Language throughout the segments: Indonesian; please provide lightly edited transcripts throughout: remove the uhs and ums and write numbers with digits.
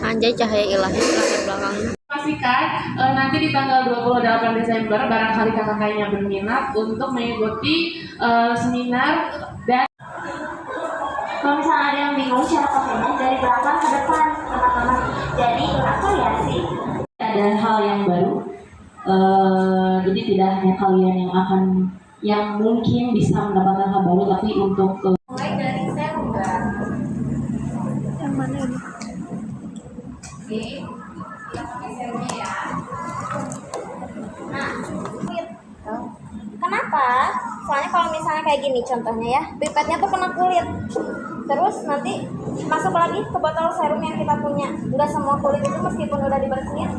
Anjay cahaya ilahi latar belakangnya. Pastikan nanti di tanggal 28 Desember barangkali kakak-kakaknya berminat untuk mengikuti seminar. Dan kalau misalnya ada yang bingung cara pakainya dari belakang ke depan teman-teman. Jadi apa ya sih? Ada hal yang baru. Jadi tidak hanya kalian yang mungkin bisa mendapatkan hal baru, tapi untuk Mulai dari serum kan. Yang mana ini? Oke, kita pakai serumnya ya. Nah, kulit. Kenapa? Soalnya kalau misalnya kayak gini contohnya ya, pipetnya tuh kena kulit. Terus nanti masuk lagi ke botol serum yang kita punya. Enggak semua kulit itu meskipun udah dibersihin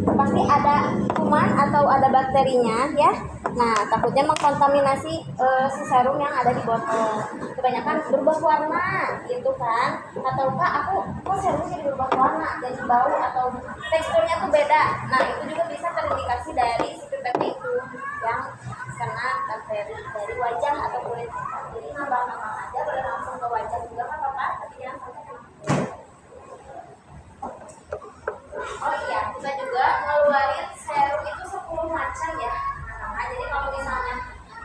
pasti ada kuman atau ada bakterinya ya. Nah, takutnya mengkontaminasi si serum yang ada di botol. Kebanyakan berubah warna gitu kan. Ataukah kok serumnya jadi berubah warna, jadi bau atau teksturnya tuh beda. Nah, itu juga bisa terindikasi dari si pipetnya itu yang kena bakteri dari wajah atau kulit kita. Jadi nambah-nambah aja, boleh langsung ke wajah juga nggak apa-apa, tapi jangan sampai kena kulit. Oh iya, kita juga ngeluarin serum itu 10 macam ya. Nah, jadi kalau misalnya,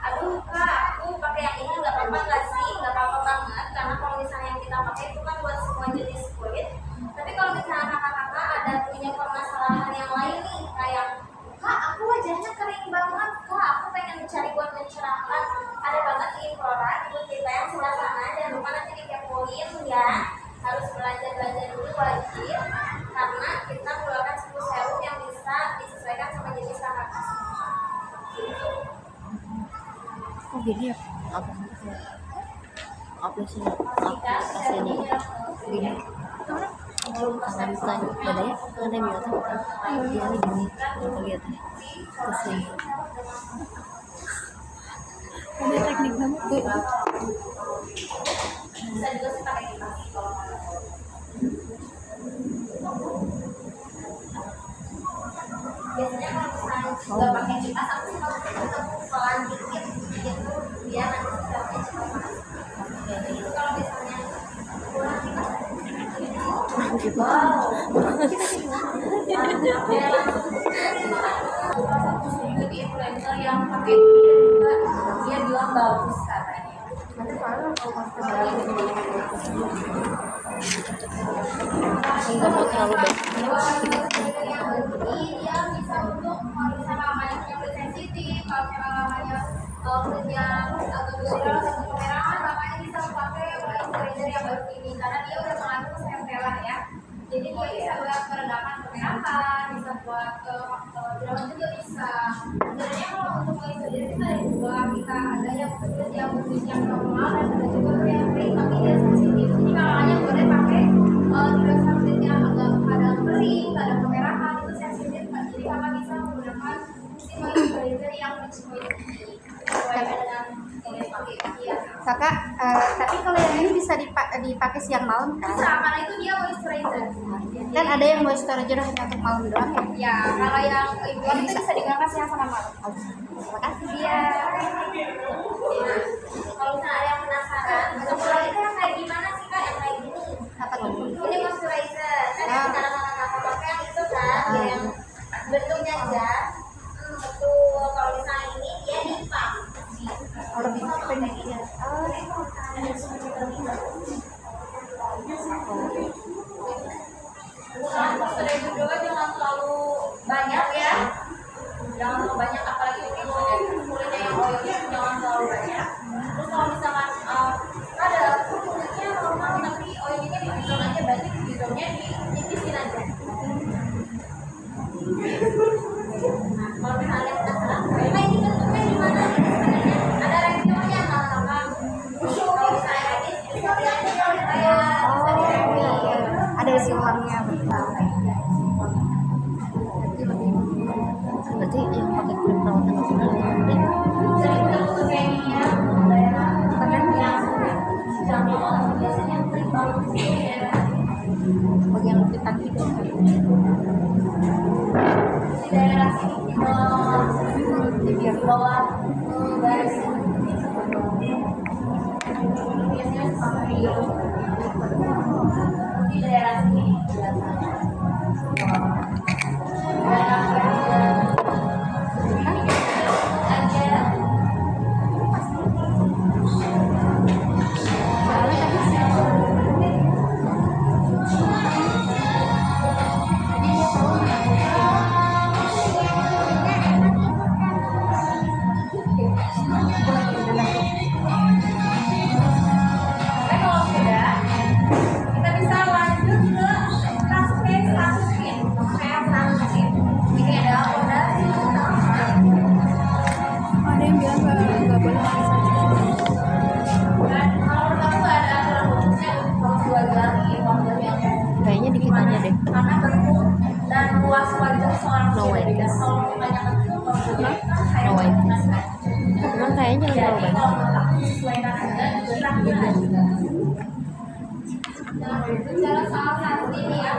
aduh kak, aku pakai yang ini nggak apa-apa nggak sih? Nggak apa-apa banget, karena kalau misalnya yang kita pakai itu kan buat semua jenis kulit. Tapi kalau misalnya kakak-kakak ada punya permasalahan yang lain nih, kayak kak, aku wajahnya kering banget, kak, aku pengen cari buat mencerahkan. Ada banget di Infora, ikut kita yang sebelah sana, jangan lupa nanti dikepoin ya. Harus belanja dulu wajib, karena kita keluarkan 10 serum yang bisa disesuaikan sama jenis kakak semua. Gitu. Oh gini ya? Aplikasi ini gini. Tangan badannya ada yang biasa dia ini gini lihat terus ini ada teknik nama tuh Bisa juga sih pakai kipas kalau biasanya kalau misalnya nggak pakai kipas, aku sih kalau pelan dikit gitu biar nanti serumnya cepat panas. Itu kalau misalnya kurang kipas, wow. Jadi influencer yang pakai juga dia bilang bagus katanya. nggak mau terlalu baik. Dia bisa untuk kalau misalnya mamanya punya kulit sensitif, kalau misalnya mamanya kulit yang agak berdarah atau kemerahan, mamanya bisa pakai moisturizer yang baru ini karena dia udah mengandung centella ya. Jadi dia bisa buat peredaman kemerahan, bisa buat jerawat juga bisa. Sebenarnya kalau untuk moisturizer kita ada dua, kita ada yang kulit yang normal dan ada juga yang kering tapi dia sensitif. Jadi kakaknya boleh pakai dirasa kulit yang agak kadang kering, kadang kemerahan itu sensitif. Jadi kakak bisa menggunakan si moisturizer yang rich moisture sesuai dengan kulit pakai. Kakak, tapi kalau yang ini bisa dipakai siang malam kan? Bisa, karena itu dia moisturizer. Kan ada yang moisturizer hanya untuk malam doang ya? Ya, kalau yang impor itu bisa digunakan siang sama malam. Terima kasih. Iya. Nah, kalau misalnya ada yang penasaran, moisturizer yang kayak gimana sih kak? Yang kayak gini? Apa tuh? Ini moisturizer. Kan yang sekarang kakak pakai yang itu kan, yang bentuknya jas. Betul. Kalau misalnya ini dia dipang. Oh, lebih pendek ya. Moisturizer juga jangan terlalu banyak ya. Jangan terlalu banyak, apalagi kulitnya yang oily, jangan terlalu banyak. Terus kalau misalkan ada kulitnya normal tapi oilnya di bidon aja, berarti di bidonnya ditipisin aja. Nah, kalau misalnya penasaran, nah ini bentuknya gimana? Ini sebenarnya ada reviewnya teman-teman. Kalau misalnya ini bisa lihat kayak bisa direview. Ada isi uangnya betul. Berarti yang pakai krim di bawah garis biasanya seperti di daerah sini Ada yang bilang nggak boleh pakai sunscreen. Kayaknya dikit aja deh. karena bentuk dan luas wajah seorang No tidak white. selalu kebanyakan No white. Cuman kayaknya jangan terlalu banyak. sesuaikan aja bicara soal sunscreen ini ya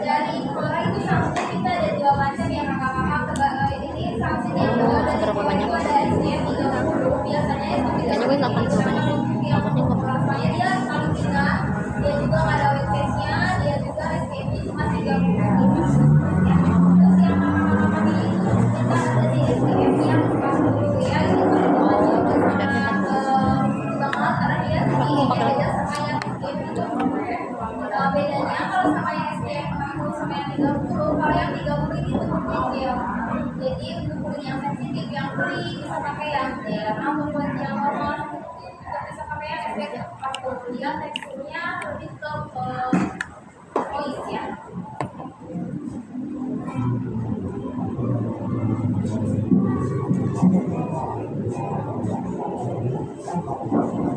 dari Korea itu sunscreen kita ada 2 macam ya kakak-kakak ini sunscreen yang kedua ada Seberapa banyak? ada SPF 30 biasanya itu Kayaknya gue nggak akan terlalu banyak deh. Takutnya nggak rasanya dia paling ringan dia juga nggak ada white face-nya dia juga SPF-nya cuma 30 ya terus yang kakak-kakak ini kita ada di SPF-nya 40 ya ini kalau aja Tidak kelihatan. banget karena dia Aku mau pakai lagi. sama yang SPF 30 bedanya kalau sama yang SPF 40 sama yang 30 kalau yang 30 ini tuh kecil jadi untuk kulit yang sensitif yang kering bisa pakai yang gel nah untuk kulit yang normal juga bisa pakai yang SPF 40 dia teksturnya lebih ke oils ya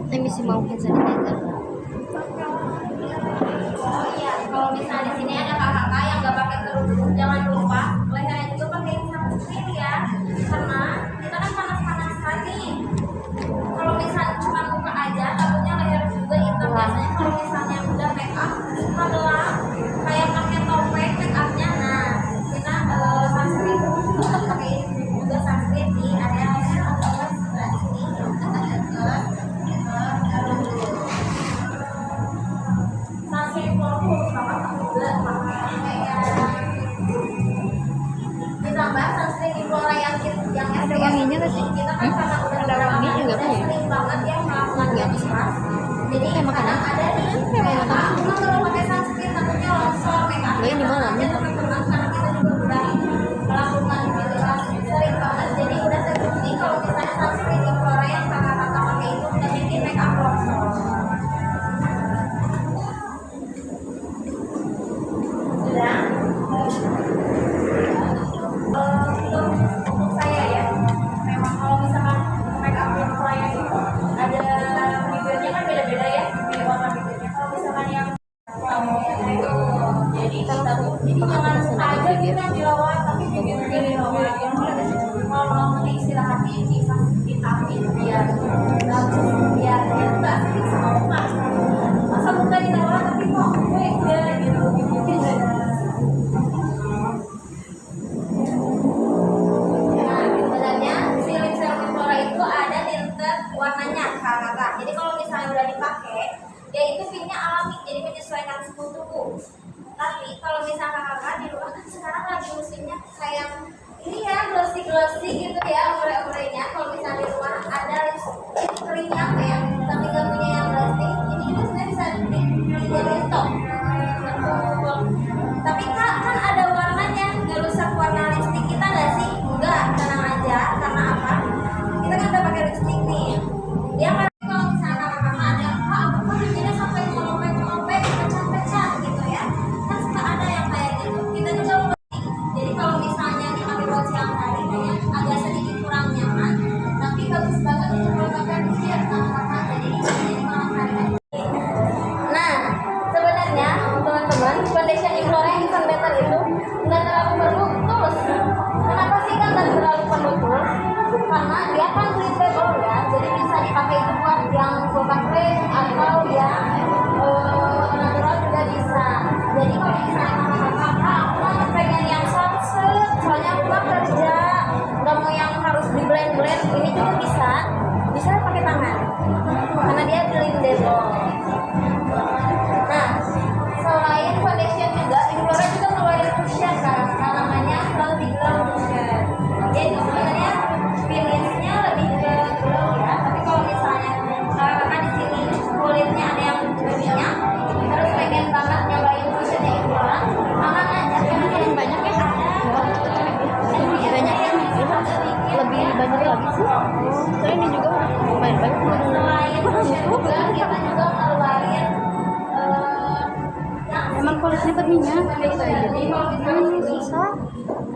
Ini mesti mau hand sanitizer. oh iya kalau misalnya di sini ada kakak-kakak yang nggak pakai kerudung jangan lupa lehernya juga pakai sunscreen ya karena kita kan panas-panas lagi kalau misalnya cuma muka aja takutnya leher juga hitam biasanya kalau misalnya udah make up adalah kayak pakai topeng make upnya nah kita sunscreen tetap pakai juga sunscreen di area leher atau sebelah sini sunscreen full sama juga ditambah sunscreen Implora yang Ada wanginya nggak sih? kita kan karena udah Ada wanginya nggak, Pak, ya? sering banget ya melakukan Nggak. kemas jadi Kayak makanan. kadang ada nih kayak cuma kalau pakai sunscreen takutnya longsor make up Nggak, ini malam. tapi pernah karena kita juga udah melakukan sering banget jadi udah terbukti kalau misalnya sunscreen Implora yang kakak-kakak pakai itu udah bikin make up longsor sudah untuk saya ya memang kalau misalkan make up yang klien itu ada bibirnya kan beda-beda ya warna bibirnya kalau misalkan yang jadi kita tuh jadi jangan sih? Soalnya ini juga udah lumayan banyak belum. Selain cushion juga kita juga ngeluarin Emang kulitnya berminyak jadi kalau misalnya susah.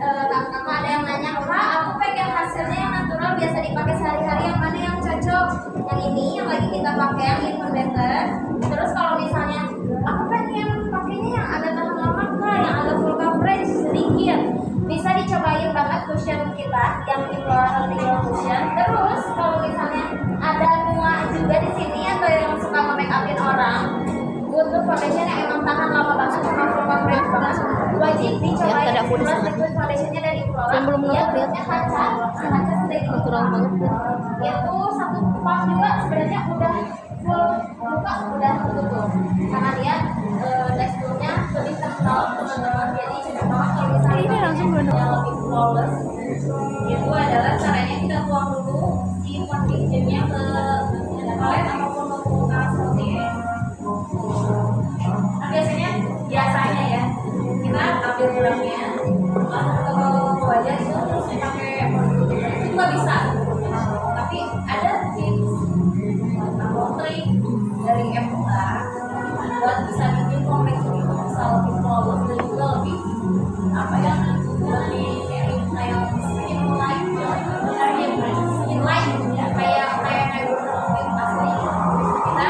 kakak ada yang nanya, kak aku pengen hasilnya yang natural biasa dipakai sehari-hari, yang mana yang cocok? Yang ini yang lagi kita pakai yang Infant Better. Terus kalau misalnya aku pengen pakainya yang agak tahan lama kak, yang agak full coverage sedikit, bisa dicobain banget cushion kita yang Infant Healthy Glow Cushion. Terus kalau misalnya ada mua juga di sini atau yang suka nge-make upin orang, butuh foundation yang emang tahan lama banget sama full coverage banget, wajib dicobain tadi aku udah plus sama. liquid foundationnya dari Flora. Yang belum Dia nonton, bentuknya kaca sedikit Natural banget. itu satu pump juga sebenarnya udah full buka, udah tertutup karena dia teksturnya lebih kental teman-teman, jadi cocok banget kalau misalnya Ini langsung bener. yang lebih flawless. Itu adalah caranya kita tuang dulu si foundationnya ke toilet ataupun ke kulkas seperti ini. Nah, biasanya ya kita ambil gulanya langsung ke wajah itu terus pakai produk itu nggak bisa, tapi ada tips atau trik dari MUA buat bisa bikin kompleks itu bisa lebih flawless dan juga lebih apa ya, lebih kayak skin light ya, kayak asli. Kita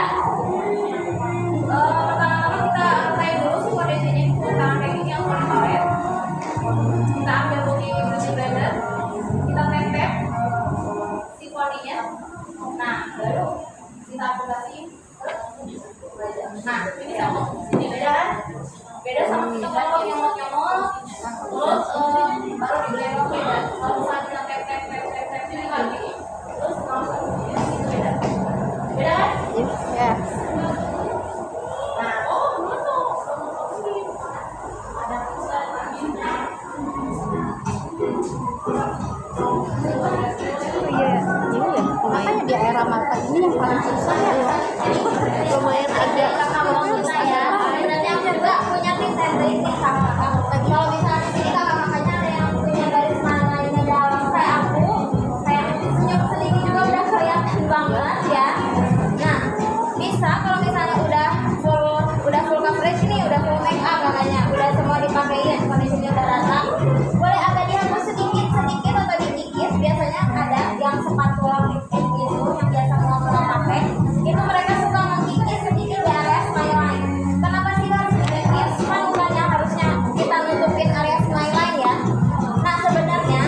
pertama-tama kita pakai dulu si foundationnya, kita pakai ini yang warna pawet. Kita ambil beauty blender, kita pepet si poninya. Nah, baru kita aplikasi ke wajah. Nah, ini sama, ini beda sama kita kalau nyomot-nyomot, terus baru di blender beda. Kalau misalnya kita pepet ini lagi, terus langsung itu beda. Beda kan? Ya. Nah, ada Iya, ini ya. Makanya di era mata ini yang paling susah ya. Lumayan agak kita ya. Nanti aku juga punya tips and trik nih kakak. Kalau misalnya di sini kakak kakaknya ada yang punya garis mananya dalam kayak aku, kayak senyum sedikit juga udah kelihatan banget ya. Nah, bisa kalau misalnya udah full coverage nih, udah full make up kakaknya, udah semua dipakein, kondisinya udah rata, boleh agak dihapus sedikit atau dikikis. Biasanya ada yang spatula lipstick gitu yang biasa mula-mula pakai, itu mereka suka mengikis sedikit di area smile line. Kenapa sih harus dikikis? Kan bukannya harusnya kita nutupin area smile line ya. Nah, sebenarnya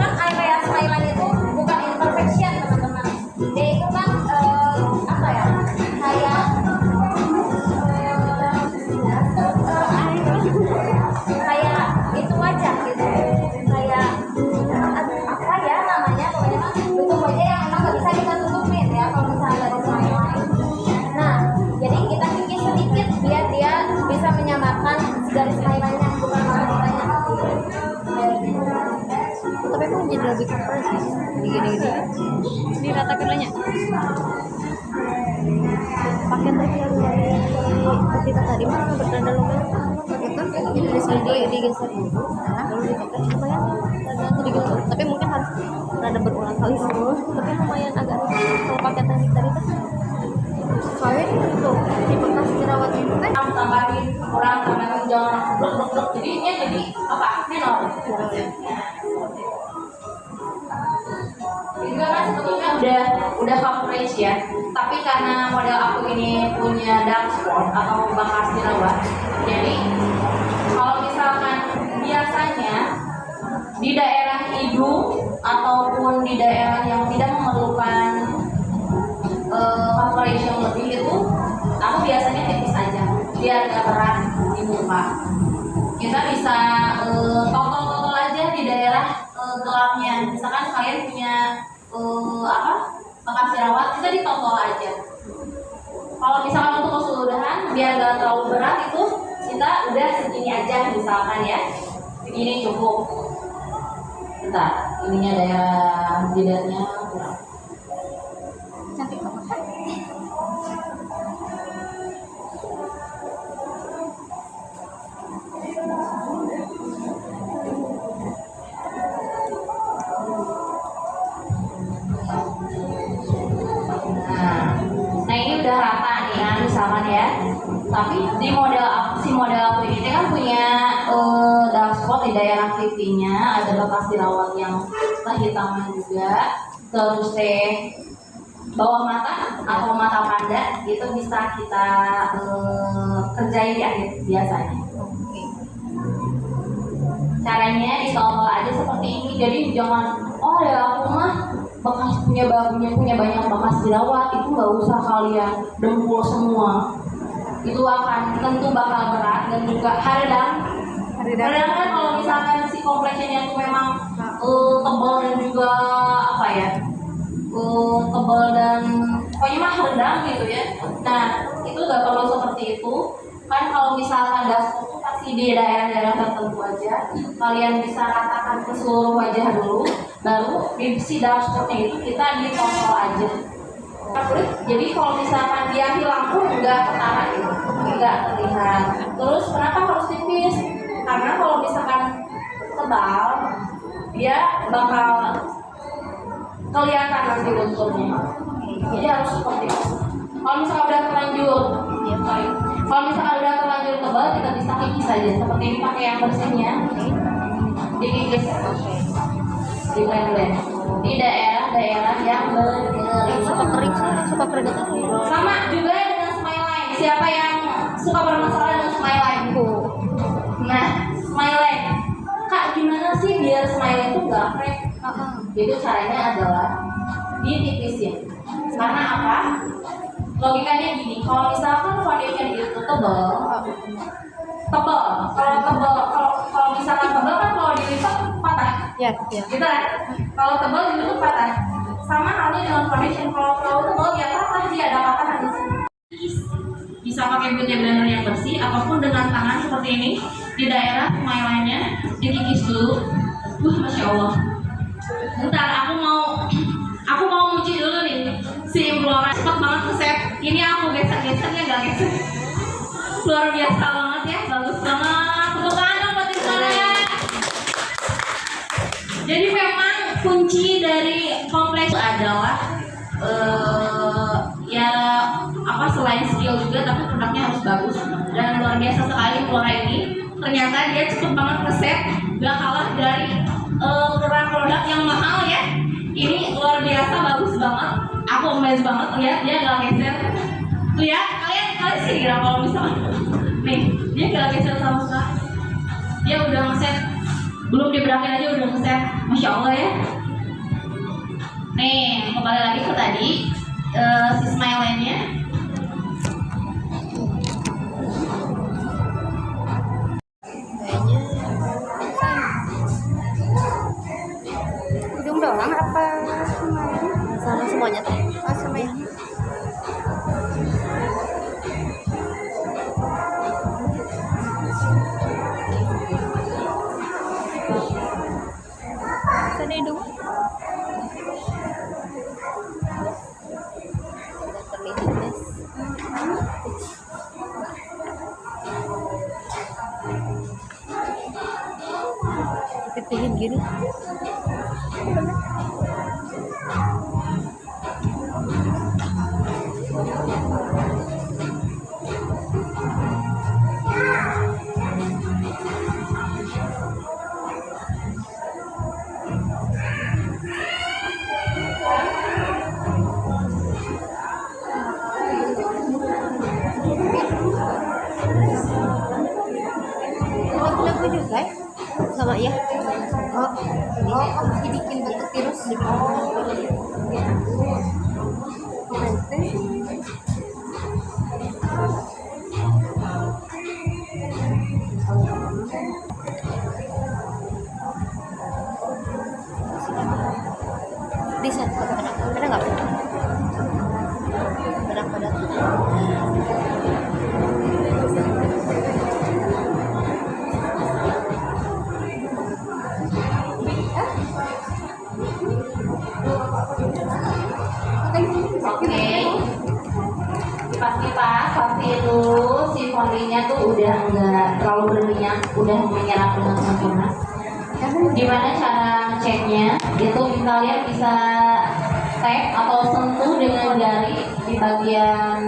kan area smile line itu bukan imperfection teman-teman, dia itu kan apa ya, kayak kayak itu wajah gitu, kayak apa ya namanya, pokoknya mah bentuk wajah yang emang nggak bisa kita tutupin ya kalau misalnya dari smile line. Nah, jadi kita kikis sedikit biar dia bisa menyamarkan si garis smile line-nya, bukan malah ditanya. tapi emang jadi lebih coverage sih. Gini-gini. Ini rata kenanya. Pakai trik yang dari kita tadi mah bertanda lumayan. Pakai kan jadi di sini digeser dulu, lalu dipakai lumayan rada digeser. Tapi mungkin harus rada berulang kali dulu. Tapi lumayan agak kalau pakai teknik tadi kan. Soalnya itu di bekas jerawat itu kan tambahin kurang tambahin jangan blok jadi ini jadi apa minor juga kan sebetulnya udah coverage ya, tapi karena model aku ini punya dark spot atau bekas jerawat, jadi kalau misalkan biasanya di daerah hidung ataupun di daerah yang tidak memerlukan coverage yang lebih itu aku biasanya tipis aja biar gak berat di muka. Kita bisa totol-totol aja di daerah gelapnya. Misalkan kalian punya bekas jerawat, kita ditotol aja. Kalau misalkan untuk keseluruhan biar gak terlalu berat itu kita udah segini aja misalkan ya, segini cukup. Bentar, ininya daerah jidatnya kurang. cantik banget kan. jerawat yang kehitaman juga. Terus bawah mata atau mata panda itu bisa kita kerjain di akhir biasanya. Caranya ditolong aja seperti ini. Jadi jangan ya aku mah punya banyak bekas jerawat, itu nggak usah kalian dempul semua. Itu akan tentu bakal berat dan juga haridang kan kalau misalkan si kompleknya itu memang tebal dan juga apa ya tebal dan pokoknya mah rendang gitu ya. Nah itu nggak perlu seperti itu kan. Kalau misalkan dashboard itu pasti di daerah-daerah tertentu aja, kalian bisa ratakan ke seluruh wajah dulu, baru di si dashboardnya itu kita ditongol aja. Jadi kalau misalkan dia hilang pun nggak ketara gitu, nggak terlihat. Terus kenapa harus tipis? Karena kalau misalkan tebal, dia bakal kelihatan nanti bentuknya. Jadi harus seperti itu. Kalau misalkan udah terlanjur, kalau misalkan udah terlanjur tebal, kita bisa kikis saja. Seperti ini pakai yang bersihnya, dikikis, di blend di daerah-daerah yang Yang suka kering itu sama juga dengan smile line. Siapa yang suka bermasalah dengan smile line? Nah, smile line, Kak gimana sih biar smile line itu gak crack? Itu caranya adalah ditipisin. Karena apa? Logikanya gini, kalau misalkan foundation itu tebal, kalau misalkan tebal kan kalau dilipat patah. ya. Gitu kan? Kalau tebal itu patah. Sama halnya dengan foundation, kalau tebal ya patah, dia ada patahan di sini. Bisa pakai beauty blender yang bersih ataupun dengan tangan seperti ini di daerah smile line-nya dikikis dulu. Masya Allah. Bentar, aku mau muji dulu nih si Implora, cepet banget nge-set. Ini aku geser-gesernya nggak geser. Luar biasa banget ya, bagus banget. Tepuk tangan dong buat Implora. Jadi memang kunci dari kompleks adalah selain skill juga, tapi produknya harus bagus. Dan luar biasa sekali Implora ini. Ternyata dia cepet banget nge-set, gak kalah dari produk yang mahal ya. Ini luar biasa bagus banget. Aku amazed banget lihat dia gak geser. Tuh ya, kalian sih kira kalau misalnya nih, dia gak geser sama sekali. Dia udah nge-set, belum diberakin aja udah nge-set. Masya Allah ya. Nih, kembali lagi ke tadi si smile line-nya. Ujung doang apa sama semuanya tuh? Oh, semuanya. Tadi hidung. Terlihat guys. Pipihin gini. Lagu juga ya? Sama ya? Oh, dibikin bentuk virus gitu. Bisa, ada nggak? Pada. Oke, kipas-kipas pasti itu si fondenya tuh udah enggak terlalu berminyak, udah menyerap dengan sempurna. Gimana cara ngeceknya? Itu kalian bisa tap atau sentuh dengan jari di bagian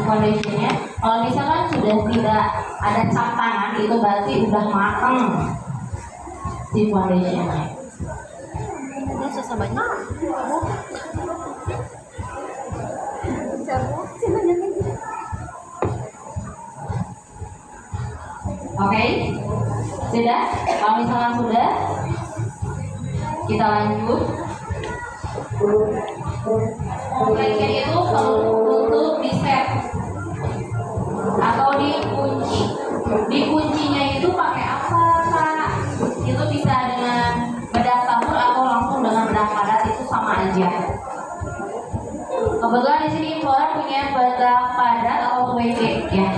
foundationnya. Kalau misalkan sudah tidak ada cap tangan, itu berarti udah matang si foundationnya. samanya. Oke, sudah. Kalau misalnya sudah, kita lanjut. Blanket itu untuk di set atau dikunci. Dikuncinya itu pakai apa, Kak? Itu bisa dengan bedak tabur atau langsung dengan bedak padat, itu sama aja. Kebetulan di sini Flora punya bedak padat atau WG ya.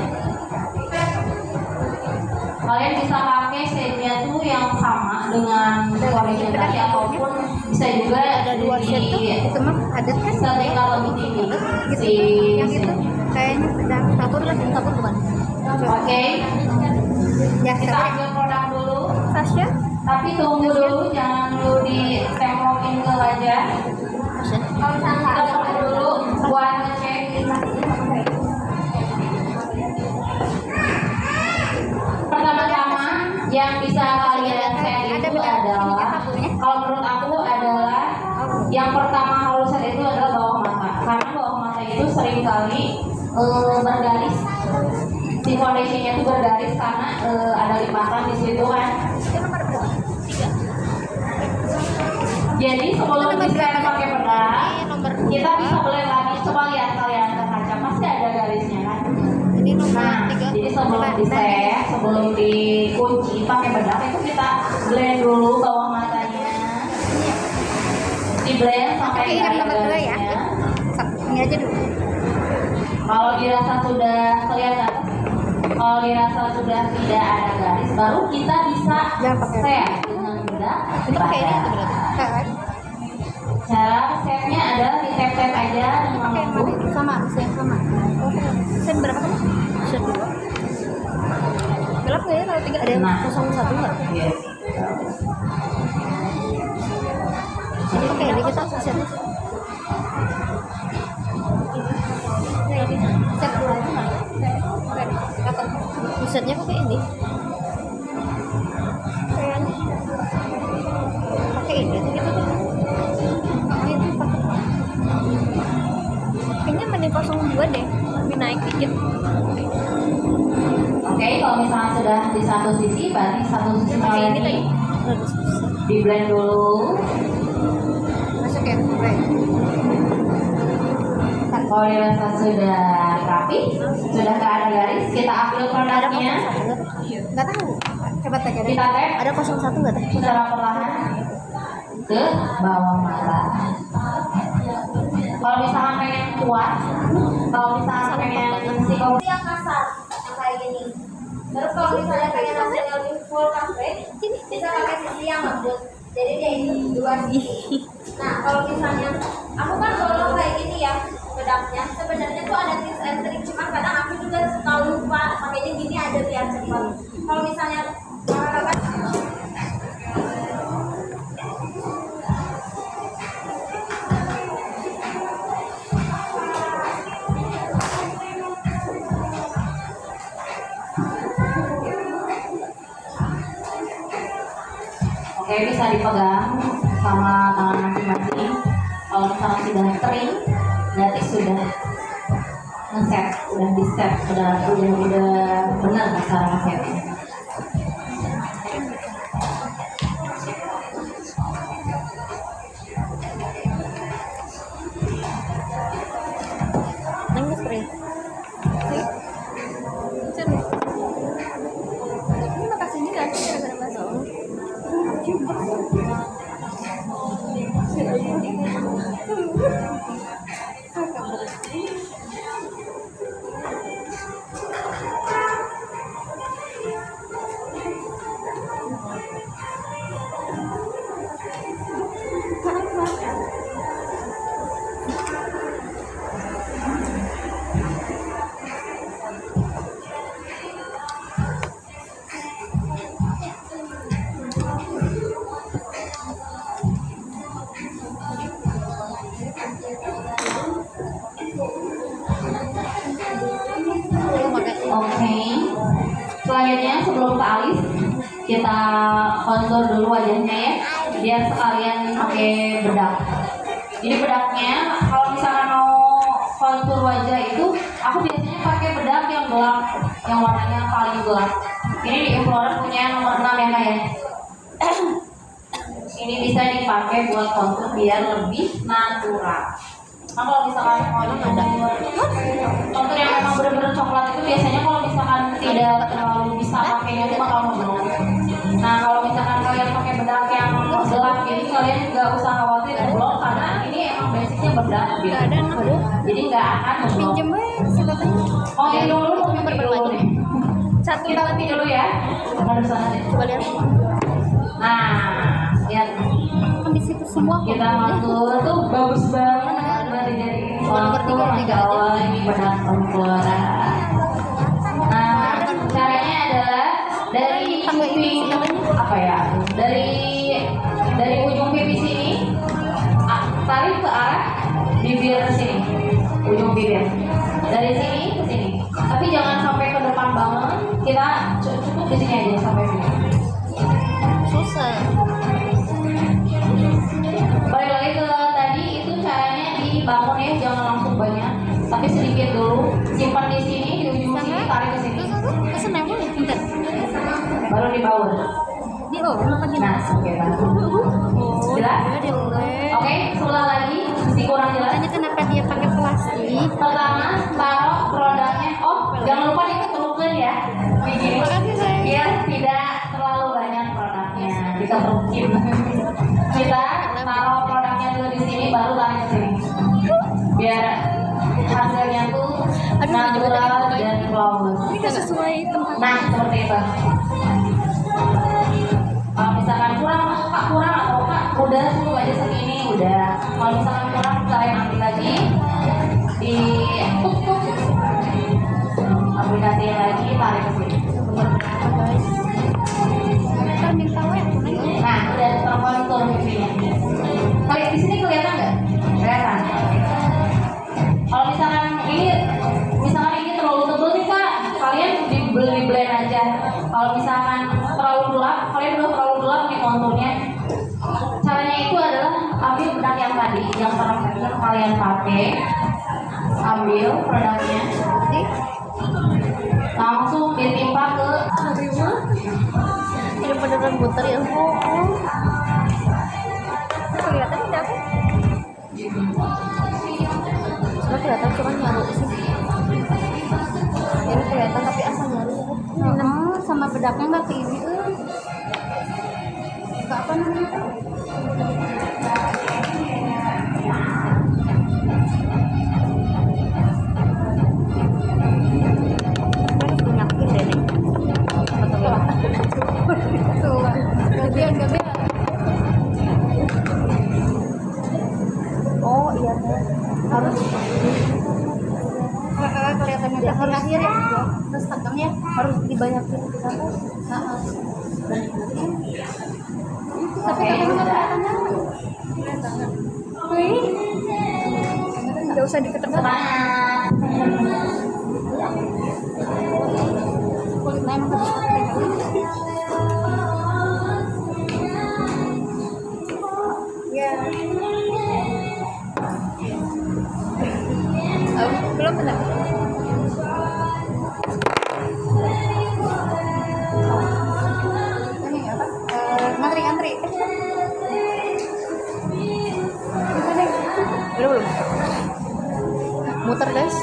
Kalian bisa pakai setnya tuh yang sama dengan warnanya tadi ataupun bisa juga Ada 2 set tuh, itu mah ada kan? setingkat lebih tinggi si Yang itu kayaknya udah tabur lah, tabur bukan? Oke, Ya, kita ambil produk dulu, Tasya. tapi tunggu dulu, jangan dulu ditempokin ke wajah. Kalau misalnya nggak Kita ada pakai dulu buat ngecek. Pertama-tama yang bisa kalian set itu adalah, kalau menurut aku adalah yang pertama harus set itu adalah bawah mata, karena bawah mata itu seringkali bergaris, si foundationnya itu bergaris karena ada lipatan di situ kan. Jadi sebelum di set pakai bedak, kita bisa blend lagi. Coba lihat kalian ke kaca, pasti ada garisnya kan. Jadi nomor Nah, 3. jadi sebelum di set, sebelum dikunci pakai bedak itu kita blend dulu bawah matanya, di blend sampai Oke, ada nomor 2 ya. garisnya. Ini aja dulu. Kalau dirasa sudah kelihatan, kalau dirasa sudah tidak ada garis, baru kita bisa Jangan pakai. set dengan bedak Ini pakai ini badak. atau berarti? Kan? Cara setnya adalah di tap-tap aja dengan Pakai yang mana lembut. ini? Sama, yang sama. Oh, sen berapa kan? Sen 2. Gelap nggak ya kalau 3 ada yang Nah. 01 nggak? Yes. Jadi pakai ini kita setnya. Nah, ini set 2 itu nggak? Oke, kata setnya pakai ini. Pakai ini aja gitu tuh. Ini pakai. Kayaknya mending 02 deh, lebih naik dikit. Oke, kalau misalnya sudah di satu sisi, berarti satu sisi Pakai kalian ini tadi. ini di blend dulu. Masuk ya, oke. Kalau dirasa sudah rapi, sudah nggak ada garis, kita ambil Ada produknya, 01 nggak tuh? Nggak tahu. Coba tanya deh. kita tap Ada 01 nggak tuh? secara perlahan ke bawah mata. Kalau misalnya pengen kuat, kalau misalnya pengen psikopat, yang kasar yang kayak gini. Terus kalau misalnya pengen hasilnya lebih full coverage, bisa pakai sisi yang lembut. Jadi dia itu 2 sisi. Nah kalau misalnya aku kan bolong kayak gini ya bedaknya, sebenarnya tuh ada tips and trick, cuma kadang aku juga suka lupa makanya gini ada biar cepat. Kalau misalnya kakak oke, bisa dipegang sama tangan masing-masing. Kalau misalnya sudah kering, berarti sudah ngeset, udah di set, udah benar cara ngesetnya. Nangis spray. Sen. Ini makasih juga gara-gara masuk. Oke, selanjutnya sebelum ke alis, kita kontur dulu wajahnya ya. biar sekalian pakai bedak. Jadi bedaknya kalau misalkan mau kontur wajah itu aku biasanya pakai bedak yang gelap, yang warnanya paling gelap. Ini di Implorer punya yang nomor 6 ya kayak. Ini bisa dipakai buat kontur biar lebih natural. Nah kalau misalkan mau kontur yang memang benar-benar coklat itu biasanya kalau misalkan tidak terlalu bisa pakainya itu bakal memblok. Nah kalau misalkan kalian pakai bedak yang gelap ini kalian nggak usah khawatir memblok karena ini emang basicnya bedak gitu. Jadi nggak akan memblok. Pinjem sedotannya. Oh ini dulu mau pinjem dulu nih. Satu Kita ganti dulu ya. Ada sana deh. coba lihat. Nah lihat Kan di situ semua kita masuk tuh bagus banget dari nomor tiga ini bedak Implorer. Nah caranya adalah dari ujung apa ya dari ujung pipi sini tarik ke arah bibir sini, ujung bibir dari sini ke sini, tapi jangan sampai ke depan banget, kita cukup di sini aja sampai sini. susah. Balik lagi ke tadi itu caranya dibangun ya, jangan langsung banyak tapi sedikit dulu, simpan di sini di ujung sini, tarik ke sini Pesan yang boleh pintar. baru dibaur. Di kenapa di Nah oke banget. Jelas? Oke, sebelah lagi masih kurang jelas. Makanya kenapa dia pakai plastik? Pertama, taruh produknya. Oh, jangan lupa diketuk ya. Begini. Makasih sayang. Biar tidak terlalu banyak produknya. Kita mungkin. Kita taruh produknya dulu di sini, baru tarik ke sini. Biar hasilnya tuh natural dan flawless. Ini kan sesuai tempat. Nah, seperti itu. Kalau misalkan kurang atau kak udah cukup aja segini udah. Kalau misalkan kurang kalian ambil lagi di aplikasi lagi tarik ke sini. Nah udah terkontur pipinya. Kalau di sini kelihatan nggak? Kelihatan. Kalau misalkan ini terlalu tebal nih kak, kalian dibeli blend aja. Kalau misalkan terlalu gelap, kalian udah terlalu gelap nih konturnya. Caranya itu adalah ambil bedak yang tadi, yang pernah kalian pakai, ambil produknya, langsung ditimpa ke Ini beneran butter ya. Kelihatan tidak? Sudah kelihatan cuma nyaru sih. Ini kelihatan tapi asal nyaru. Sama bedaknya nggak ke ini. Nggak apa namanya? Harus dinyakin deh nih. Tuh, gabian. Oh iya teh. Harus kelihatannya terakhir ya. Terus tegangnya harus dibanyakin kita tuh. Tapi katanya nggak kelihatannya. Nggak usah diketekan. semangat. Kulitnya emang harus ya. Belum benar. Ini apa? Ngantri. Belum. Muter guys.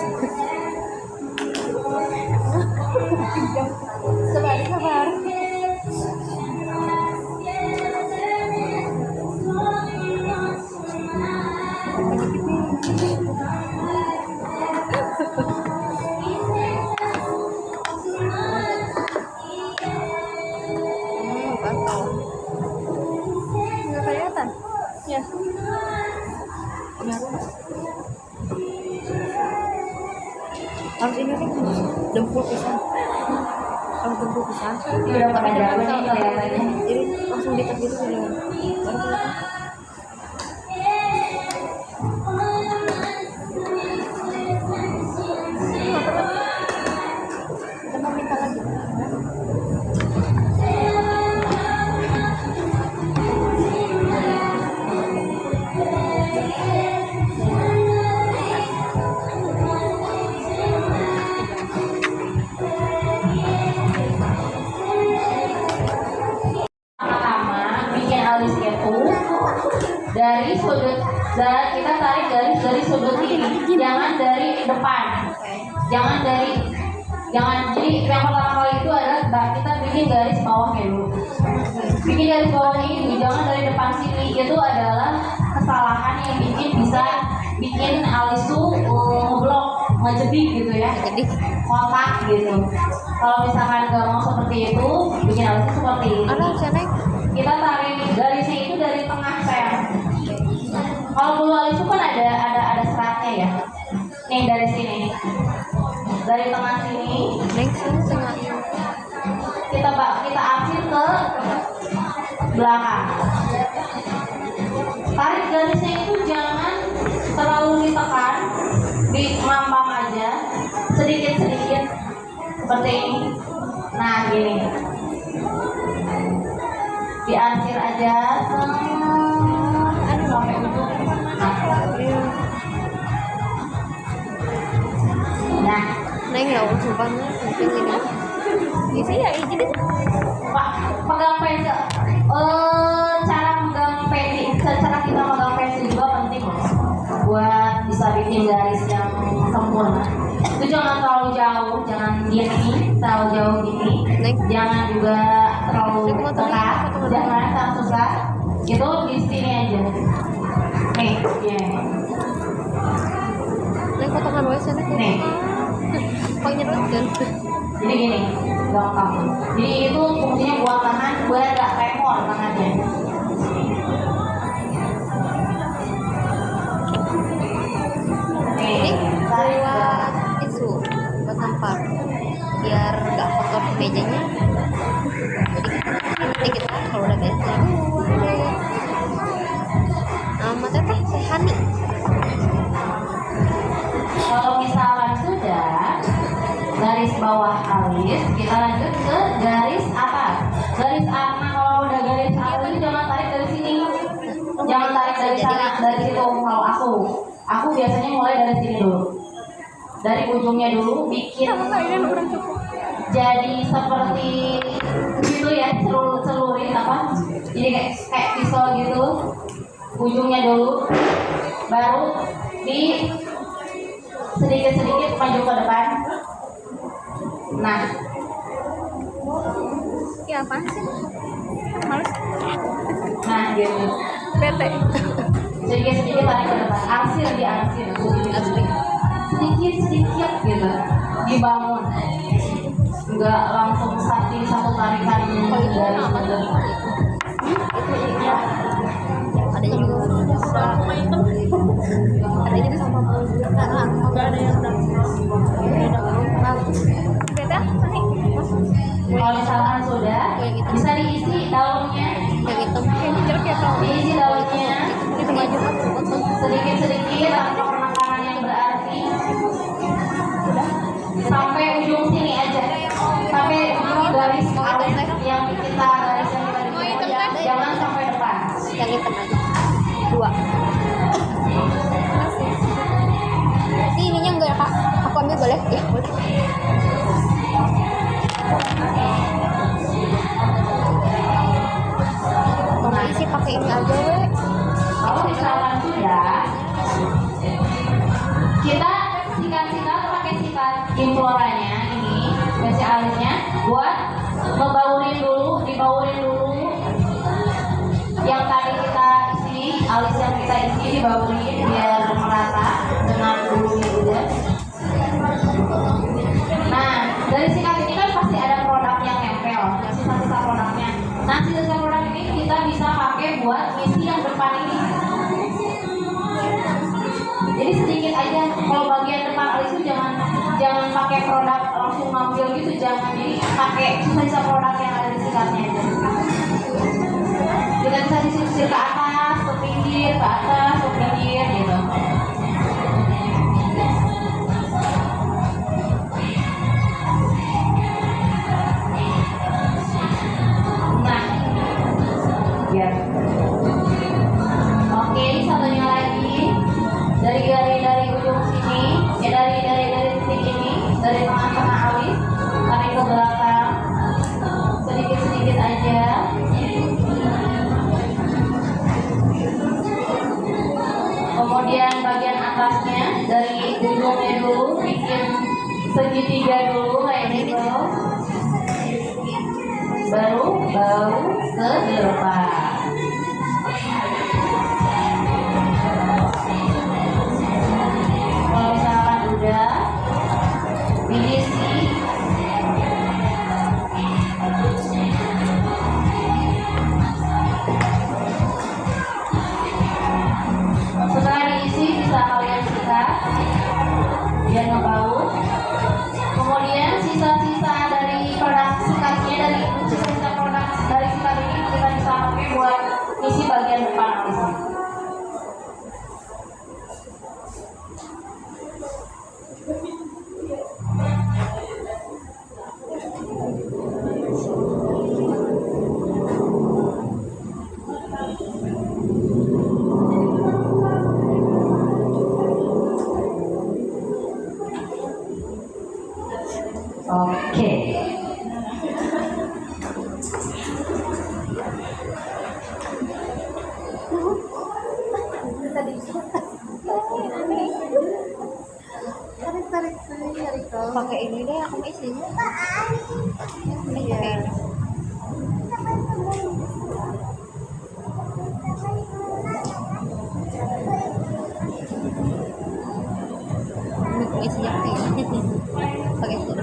Sabar. Nggak kelihatan. Ya. Harus ini nih, dempul pisang. Harus dempul pisang. Udah pada jago nih kelihatannya. Jadi langsung ditek gitu jadi baru kelihatan. Kita mau minta lagi. dari sudut, dan kita tarik garis dari sudut ini, jangan dari depan, jangan jadi yang pertama kali itu adalah kita bikin garis bawahnya dulu, bikin garis bawahnya ini, jangan dari depan sini. Itu adalah kesalahan yang bisa bikin alis tuh ngeblok, ngejebik gitu ya, Jadi kotak gitu. Kalau misalkan nggak mau seperti itu, bikin alisnya seperti ini. ada sana Kita tarik garisnya itu dari tengah sayang. Kalau bulu alis itu kan ada seratnya ya. Nih dari sini, dari tengah sini next tengah. kita arsir ke belakang. Tarik garisnya itu jangan terlalu ditekan, di ngambang aja, sedikit-sedikit seperti ini. Nah gini, diarsir aja sampai ujung. Nah, Neng ya Allah sumpah mungkin ini. Isi ya ini Pak, pegang pensil. Cara megang pensil, cara kita megang pensil juga penting loh, buat bisa bikin garis yang sempurna. Itu jangan terlalu jauh, jangan gini, terlalu jauh gini. Jangan juga terlalu dekat, jangan terlalu susah. Itu di sini aja. Nih, ya. Neng potongan wae sana. Nih. Kok nyerut kan? Jadi gini, gampang. Jadi itu fungsinya buat tangan, buat gak tremor tangannya. Ini tarik ke buat tisu buat tampar biar nggak kotor di mejanya. Jadi nanti kita kalau udah beres nama teteh teh Hani. Kalau misalkan sudah garis bawah alis, kita lanjut ke garis atas. Garis atas, kalau udah garis atas itu jangan tarik dari sini, jangan tarik dari sana, dari situ. Kalau aku biasanya mulai dari sini dulu, dari ujungnya dulu, bikin jadi seperti gitu ya, celurin apa, jadi kayak pisau gitu, ujungnya dulu, baru di sedikit-sedikit maju ke depan. Nah, Ya apaan sih? Males. nah gitu. PT. Sedikit-sedikit tarik ke depan, diarsir, sedikit-sedikit gitu, dibangun. Enggak langsung satu tarikan dari sudut. Ada juga bisa ada juga sama karena nggak ada yang bagus. PT apa nih? Kalau misalkan sudah, bisa diisi daunnya, Yang hitam Kayaknya jelek ya kalau diisi daunnya itu maju sedikit-sedikit tanpa penekanan yang berarti. udah. Sampai ujung sini aja, sampai ujung garis alis yang kita dibuat, jangan sampai depan. yang hitam aja 2. Berarti ininya enggak ya kak? Aku ambil boleh? Ya boleh. Kalau isi pakai ini aja weh. Kalau misalkan sudah, kita sikat-sikat pakai sikat imploranya ini, besi alisnya, buat dibaurin dulu yang tadi kita isi, alis yang kita isi dibaurin biar merata dengan bulunya juga. Nah, dari sikat ini kan pasti ada produk yang nempel, sisa-sisa produknya. Nah, sisa-sisa produk ini kita bisa pakai buat isi yang depan ini. Jadi sedikit aja, kalau bagian depan alis itu jangan pakai produk langsung ngambil gitu, jangan, jadi pakai sisa-sisa produk yang ada di sikatnya aja. Kita bisa disisir ke atas, ke pinggir, ke atas, ke pinggir gitu. Nah, ya. Oke, satunya lagi dari ujung sini, ya dari titik ini, dari tengah-tengah alis, tarik ke belakang, sedikit-sedikit aja. Kemudian bagian atasnya dari ujungnya dulu bikin segitiga dulu kayak gitu. Baru ke depan. Kalau misalkan udah diisi, setelah diisi bisa kalian sikat biar ngebaut. Kemudian sisa-sisa dari produk sikatnya, dari sisa-sisa produk dari sikat ini kita bisa pakai buat isi bagian depan alisnya. Oke. Tarik pakai ini deh, aku mau isinya ini ya. Ini aku isinya pakai itu.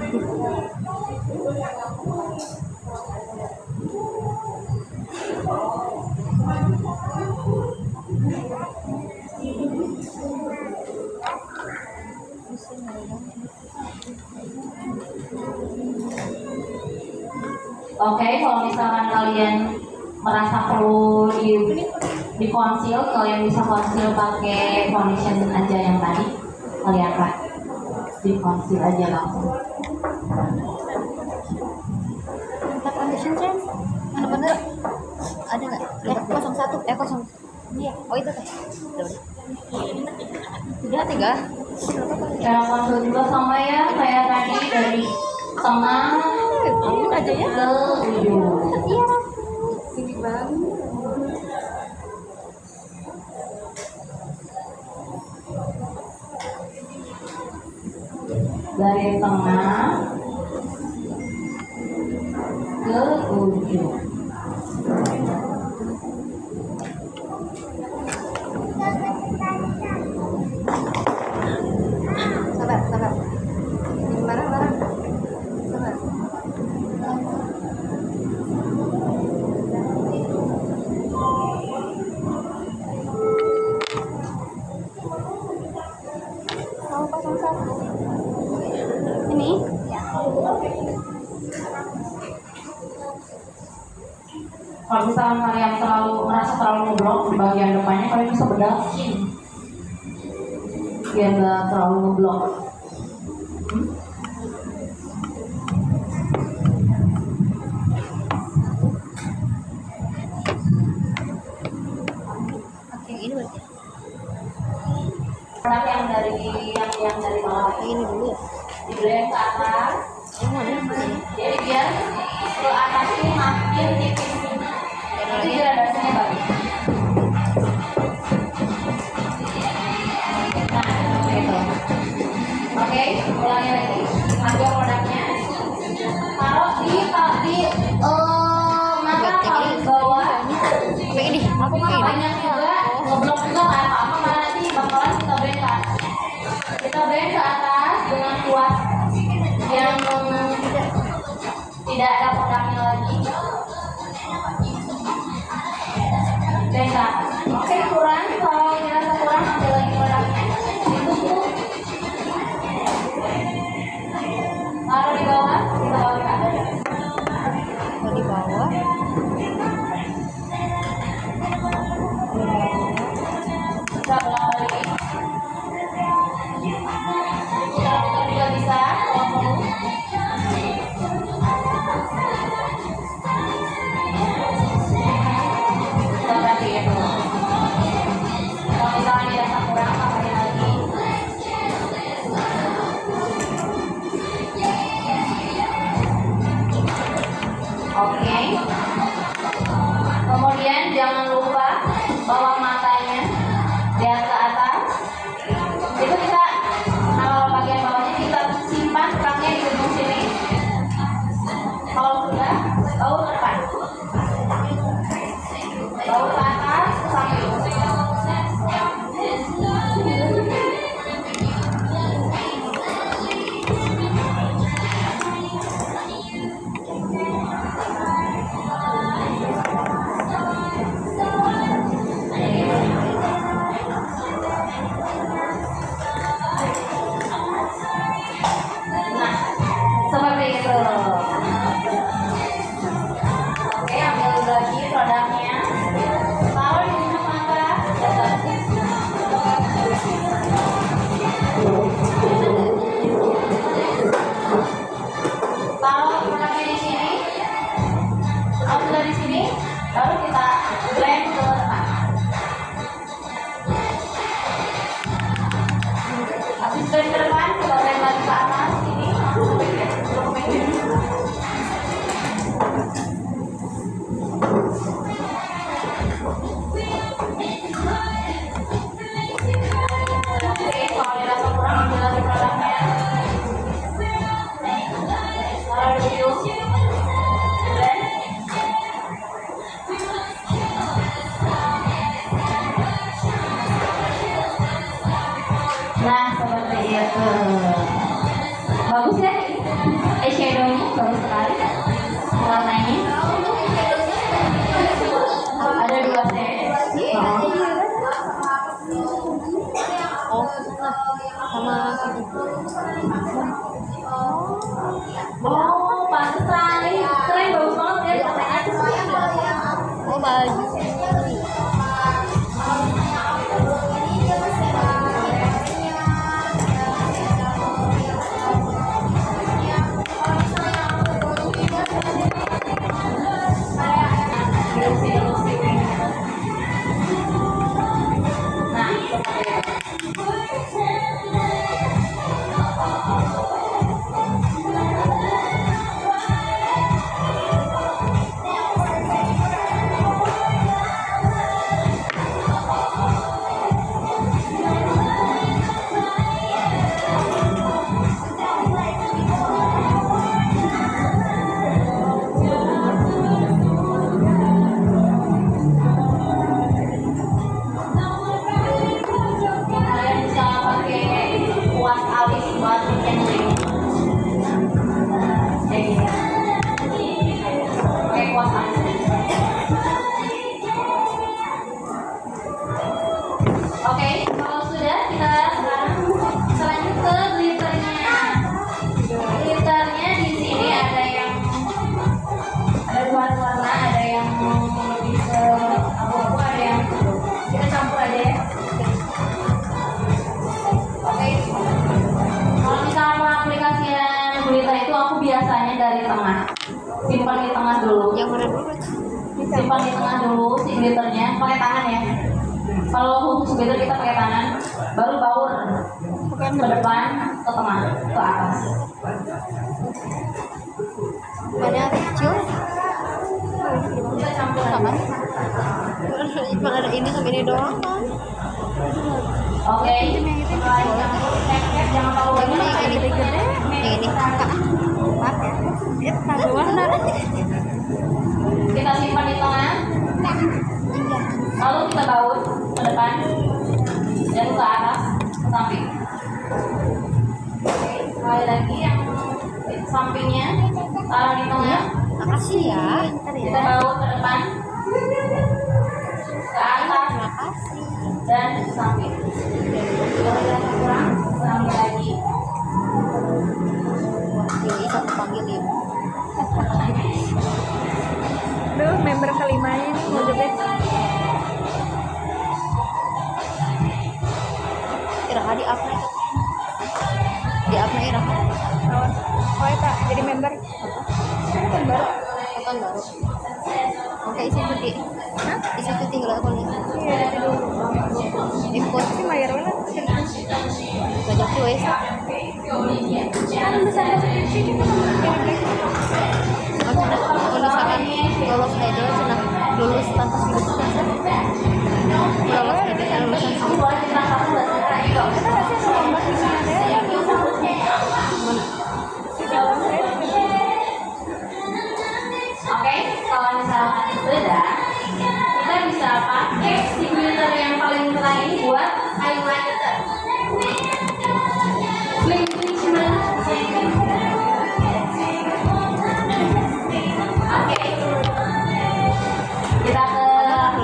Oke, kalau misalkan kalian merasa perlu di conceal, kalian bisa conceal pakai foundation aja yang tadi kalian pakai. Di conceal aja langsung. Minta foundation Ren, mana bener? Ada nggak? 01 0. Iya. Oh itu teh. Udah 3. Cara conceal juga sama ya kayak tadi dari tengah Aja ya. ke ujung. Iya. Ini bang. Dari tengah ke ujung. Sabar. Marah. Sabar. Mau 01. Ini? Kalau misalkan kalian merasa terlalu ngeblok di bagian depannya, kalian bisa bedakin biar nggak terlalu ngeblok. Oke, ini berarti. Produk yang dari bawah Ini dulu ya. di blend ke atas, Yang mana? jadi biar ke atas itu makin tipis. Itu gradasinya bagus. Nah, gitu. Oke, ulangi lagi. Ambil produknya, taruh di mata paling bawah. Kayak ini. Aku mah banyak juga, ngeblok juga kan, apa malah nanti bakalan kita blend ke atas. Kita blend ke atas dengan kuat yang tidak ada produknya lagi. Blend ke atas. Oke, kurang, kalau dirasa kurang ambil lagi produknya. Ditutup. Taruh di bawah, kita balik ke atas. Di bawah. Kita ulang lagi. Kita juga bisa kalau perlu. Kita ganti itu. Bagus ya? Eyeshadownya bagus sekali. Warnanya ada 2 set. Oh, sama Oh, pantesan. Keren, bagus banget ya katanya. oh baju. Kalian bisa pakai kuas alis buat bikin lip. Kayak gini. Pakai kuas alis. Oke, kalau sudah kita sekarang selanjut ke glitternya. Glitternya di sini ada yang ada warna-warna, ada yang lebih ke abu-abu, ada yang kita campur aja ya. Oke. Kalau misalnya pengaplikasian glitter itu aku biasanya dari tengah. Simpan di tengah dulu. Yang mana dulu? Simpan di tengah dulu si glitternya, pakai tangan ya. Kalau khusus glitter kita pakai tangan, baru baur ke depan, ke tengah, ke atas. Mana yang kecil? Kita campur Sama. aja. Cuma ada ini sama ini doang kan? Oke. Setelah dicampur, cek jangan terlalu Yang banyak. mana yang ini gede? Yang ini kakak. Maaf ya. Dia tahu warna. Kita simpan di tengah, lalu kita baut ke depan, dan ke atas, ke samping. Oke, sekali lagi yang sampingnya taruh di tengah, Makasih ya. kita baut ke depan, ke atas, Makasih. dan ke samping. Kalau dirasa kurang, tambah lagi. Ini satu panggil ya. Duh, member kelimanya nih mau jepit. Iraha di apa? Di apa Iraha? Oh, eta jadi member. Kan baru. Bukan baru. Oke, isi cuti. Hah? Isi cuti kalau aku nih. Iya, dari dulu. Import Tapi bayar mana? banyak cuy. Kan bisa subscripsi kita Aku sudah kalau misalkan lolos idol sudah lulus tanpa sibuk lolos idol saya lulusan Aku boleh cerita satu nggak sih? Ayo. kita kasih nomor di sini ada yang Oke, kalau misalkan sudah, kita bisa pakai si glitter yang paling tengah ini buat highlighter. Bling bling cuman. Oke, kita ke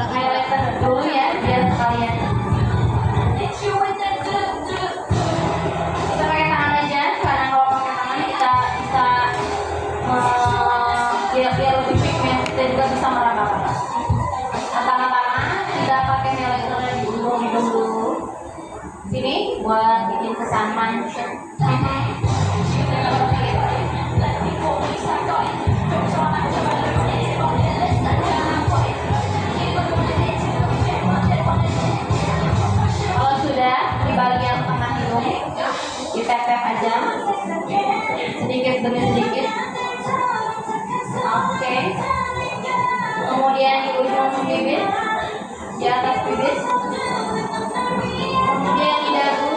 highlighter dulu ya, biar sekalian. Kita pakai tangan aja, karena kalau pakai tangan kita bisa biar lebih pigment dan juga bisa meraba-raba. Pertama-tama kita pakai highlighter di hidung dulu. Sini buat bikin kesan mancung. Kalau sudah di bagian tengah hidung, ditep-tep aja sedikit demi sedikit. Oke. Kemudian di ujung bibir, di atas bibir, kemudian di dagu,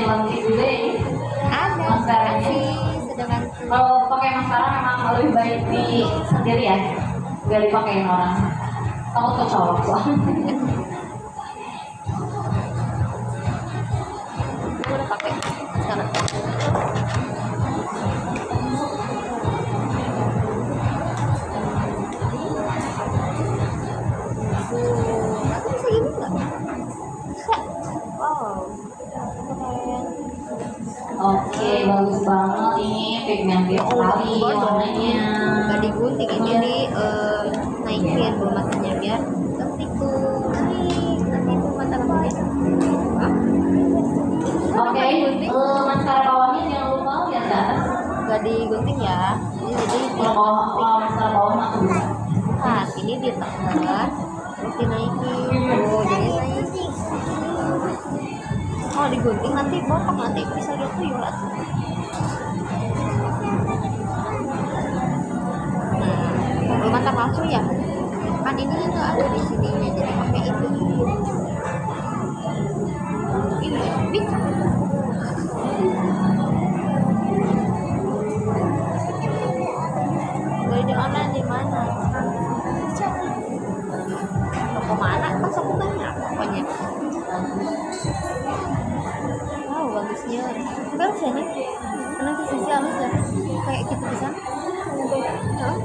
lentik juga ini. Ada Maskaranya. sih, sedangkan Kalau pakai maskara memang lebih baik di sendiri ya, gak dipakein orang. Takut kecolok soalnya. gue udah pakai sekarang. Aku bisa gini nggak? Bisa. Wow. Keren. Oke, bagus banget ini pigmented sekali warnanya. Nggak digunting ini jadi naikin bulu matanya biar cantik tuh. Nanti tuh mata kamunya. Hah? Oke, maskara bawahnya jangan lupa lihat ke atas. Nggak digunting ya. Jadi Kalau maskara bawah mah aku bisa. nah, ini ditekan terus dinaikin. Oh, jadi naik. Oh, digunting nanti botak nanti bisa lihat tuyul. Nah, bulu mata palsu ya. Kan ini nggak ada di sininya jadi pakai itu. Ini. Beli di online di mana? Toko mana? Pas aku banyak pokoknya. Wow, bagusnya. Bagus ya nih. Karena di sisi halus ya. Kayak gitu bisa. Hah?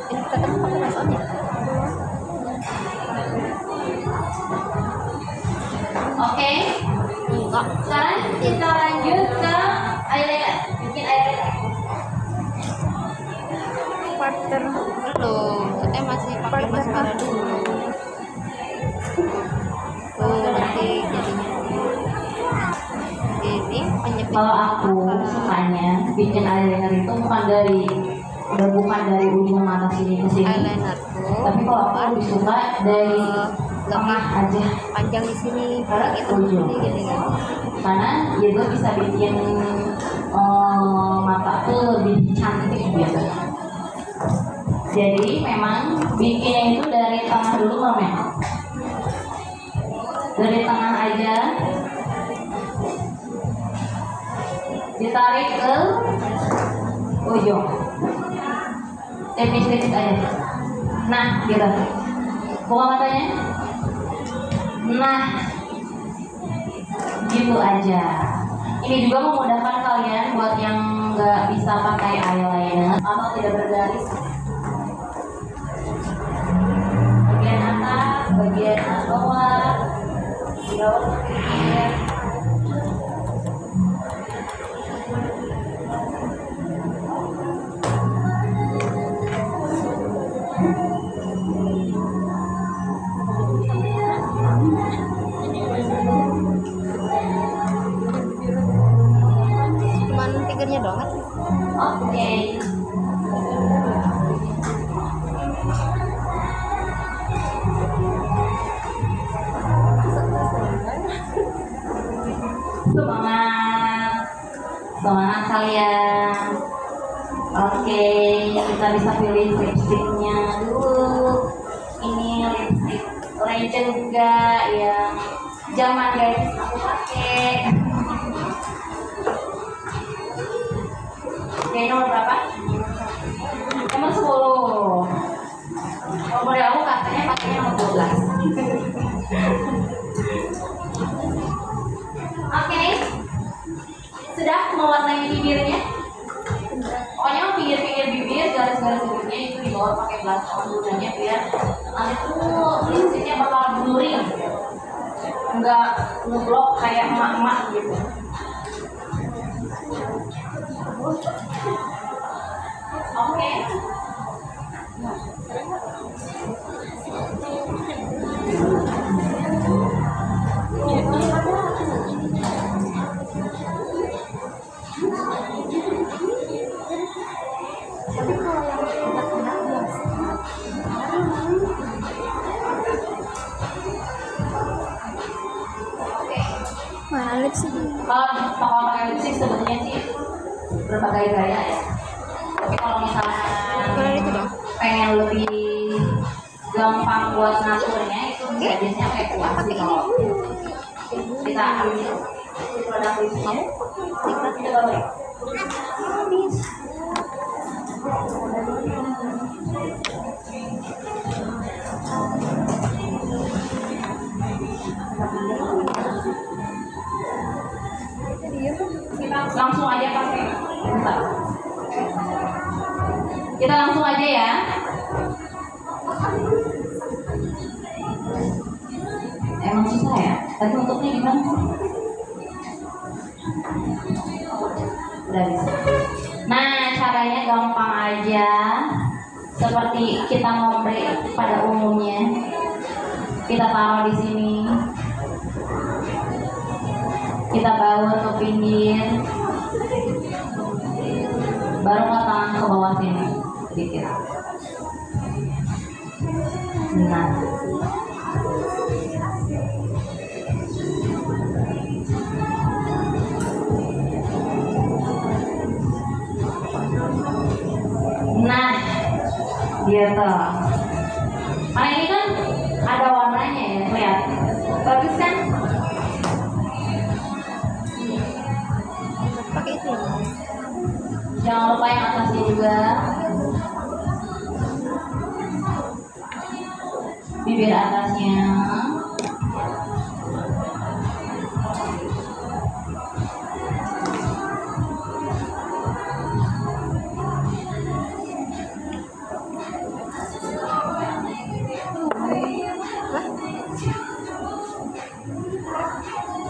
Ini kita kan pakai rasanya. Oke, Enggak. sekarang kita lanjut ke eyeliner. Bikin eyeliner. Partner belum. Kita masih pakai maskara dulu. Tuh nanti jadinya. Ini penyepit. Kalau aku sukanya bikin eyeliner itu bukan dari ujung mata sini ke sini. Eyeliner tuh. Tapi kalau aku lebih suka dari tengah aja, panjang di sini, Karena itu di ujung. sini gini. karena itu bisa bikin mata tuh lebih cantik gitu. Jadi memang bikinnya itu dari tengah dulu Mami. Dari tengah aja, ditarik ke ujung, tipis-tipis aja. Nah, gitu. Buka matanya. Nah, gitu aja. Ini juga memudahkan kalian buat yang nggak bisa pakai eyeliner atau tidak bergaris. Bagian atas, bagian bawah, di bawah pinggir. Cuman figurnya doang kan? Oke. Semangat, semangat kalian. Oke, kita bisa pilih lipstiknya dulu. Ini lipstik Legend juga yang zaman guys aku pakai. Ini nomor berapa? Nomor 10. Nomor aku katanya pakainya nomor 12. Oke. Sudah mewarnai bibirnya? Pokoknya pinggir-pinggir bibir, garis-garis bibirnya itu di bawah pakai blush on gunanya biar nanti tuh lipstiknya bakal blurring. Enggak ngeblok kayak emak-emak gitu. Oke. Mana lipstick? Kalau pakai lipstick sebenarnya sih berbagai gaya ya. Tapi kalau misalnya Kalau itu dong. pengen lebih gampang buat ngaturnya itu biasanya pakai kuas sih kalau Kita ambil produk di sini. Kamu? Coba balik. Habis. Kita langsung aja pakai. Bentar. Kita langsung aja ya. Emang susah ya? Tadi untuknya gimana? Udah bisa. Nah, caranya gampang aja. Seperti kita ngobrol pada umumnya. Kita taruh di sini. Kita bawa ke pinggir. Baru tangan ke bawah sini sedikit. Nah. Nah, gitu. Nah ini kan ada warnanya ya, lihat. Bagus kan? Pakai itu. Jangan lupa yang atasnya juga. Bibir atasnya.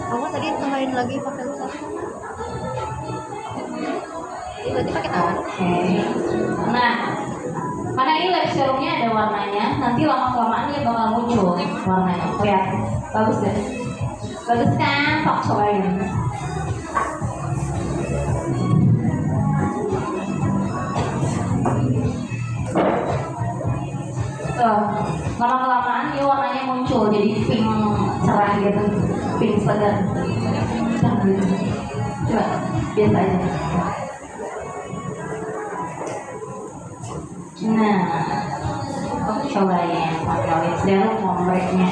Kamu tadi tambahin lagi pakai lusa. Ini berarti pakai tangan. Oke. Nah, karena ini lip serumnya ada warnanya, nanti lama-kelamaan dia bakal muncul warnanya. Lihat, bagus deh. Bagus kan? Sok cobain. Tuh, lama-kelamaan dia warnanya muncul, jadi pink cerah gitu, pink segar. Nah, gitu. Coba, biasa aja. Nah, aku coba ya pakai lip serum ombre-nya.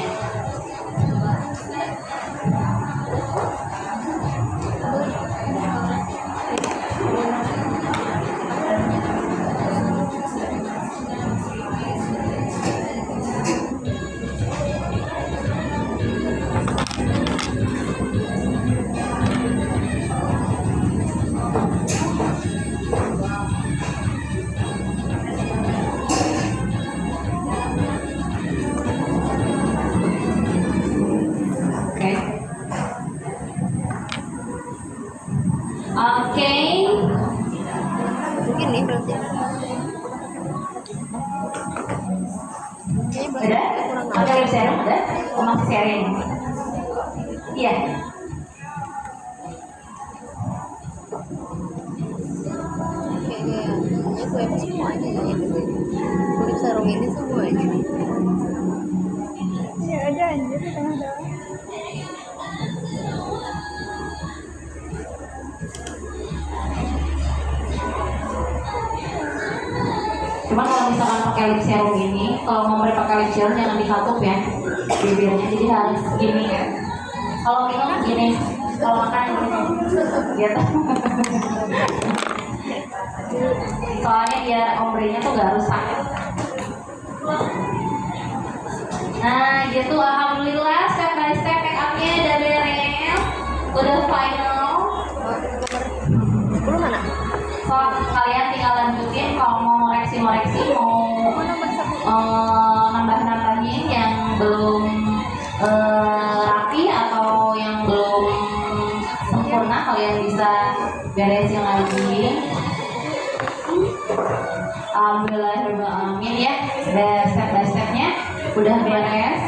Oke. Mungkin nih berarti. Kayaknya berarti Udah? kurang Pakai lip serum udah? Oh, masih sharing. Iya. Kayaknya gue itu semuanya ini. Kulit sarung ini semuanya. Ya ada anjir di tengah doang. Cuma kalau misalkan pakai lip serum ini, kalau mau pakai lip serum jangan dikatup ya bibirnya, jadi harus gini ya. Kalau minum gini, kalau makan gini, gitu. Soalnya biar ombrenya tuh gak rusak. Nah gitu, alhamdulillah step by step make upnya udah beres, udah final. Belum mana? So, kalian tinggal lanjutin kalau mau ngoreksi-ngoreksi, mau nambah-nambahin yang belum rapi atau yang belum sempurna, kalian bisa beresin lagi. Alhamdulillahirrahmanirrahim ya, udah step by stepnya udah beres.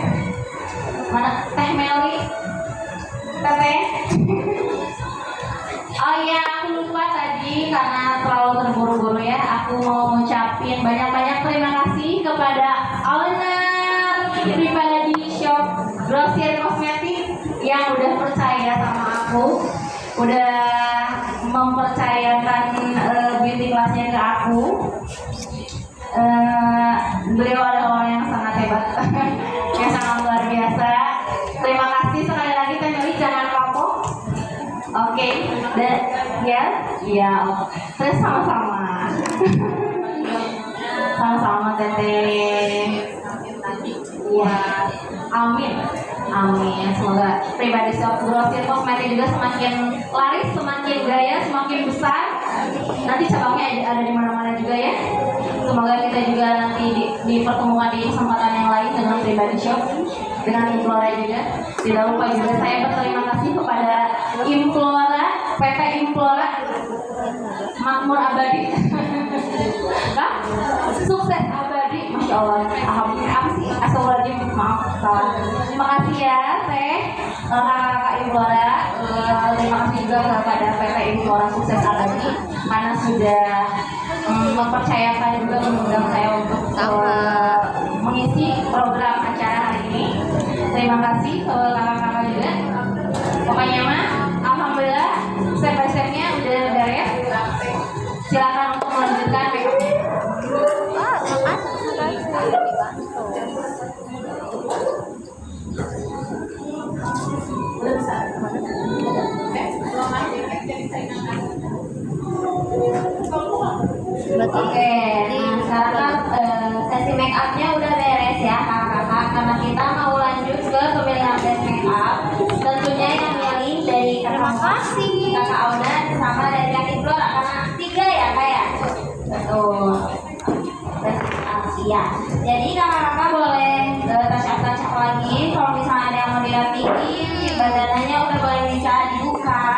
Mana Teh Meli? Teteh? Oh iya, aku lupa tadi karena terlalu terburu-buru ya. Aku mau ngucapin banyak-banyak terima kasih kepada owner Pribadi Shop Grosir Kosmetik yang udah percaya sama aku, udah mempercayakan beauty classnya ke aku. Beliau adalah orang yang sangat hebat, yang sangat luar biasa. Terima kasih sekali lagi Teh Meli, jangan ya? Iya. Terus sama-sama. Sama-sama Teteh. Iya. Amin. Amin. Semoga pribadi Growth Kosmetik juga semakin laris, semakin gaya, semakin besar. Nanti cabangnya ada di mana-mana juga ya. Semoga kita juga nanti dipertemukan di kesempatan yang lain dengan pribadi shop, dengan Implora juga. Tidak lupa juga saya berterima kasih kepada Implora, PT Implora, makmur abadi. Nah, sukses abadi, masya Allah. Alhamdulillah. Apa sih? Astagfirullahaladzim, maaf salah. Terima kasih ya Teh, kakak Implora. Terima kasih juga kepada PT Implora sukses abadi karena sudah mempercayakan juga mengundang saya untuk mengisi program acara hari ini. Terima kasih kakak-kakak juga. Pokoknya mah, alhamdulillah step by stepnya udah beres. Silakan untuk melanjutkan make-up. Oke, nah sekarang sesi make upnya udah beres ya kakak-kakak, karena kita mau lanjut ke pemilihan best make up. Tentunya yang milih dari kakak Auna sama dari kak Implora, karena 3 ya kak ya. Betul. Iya. Jadi kakak-kakak boleh touch up lagi. Kalau misalnya ada yang mau dirapiin, badannya udah boleh bisa dibuka.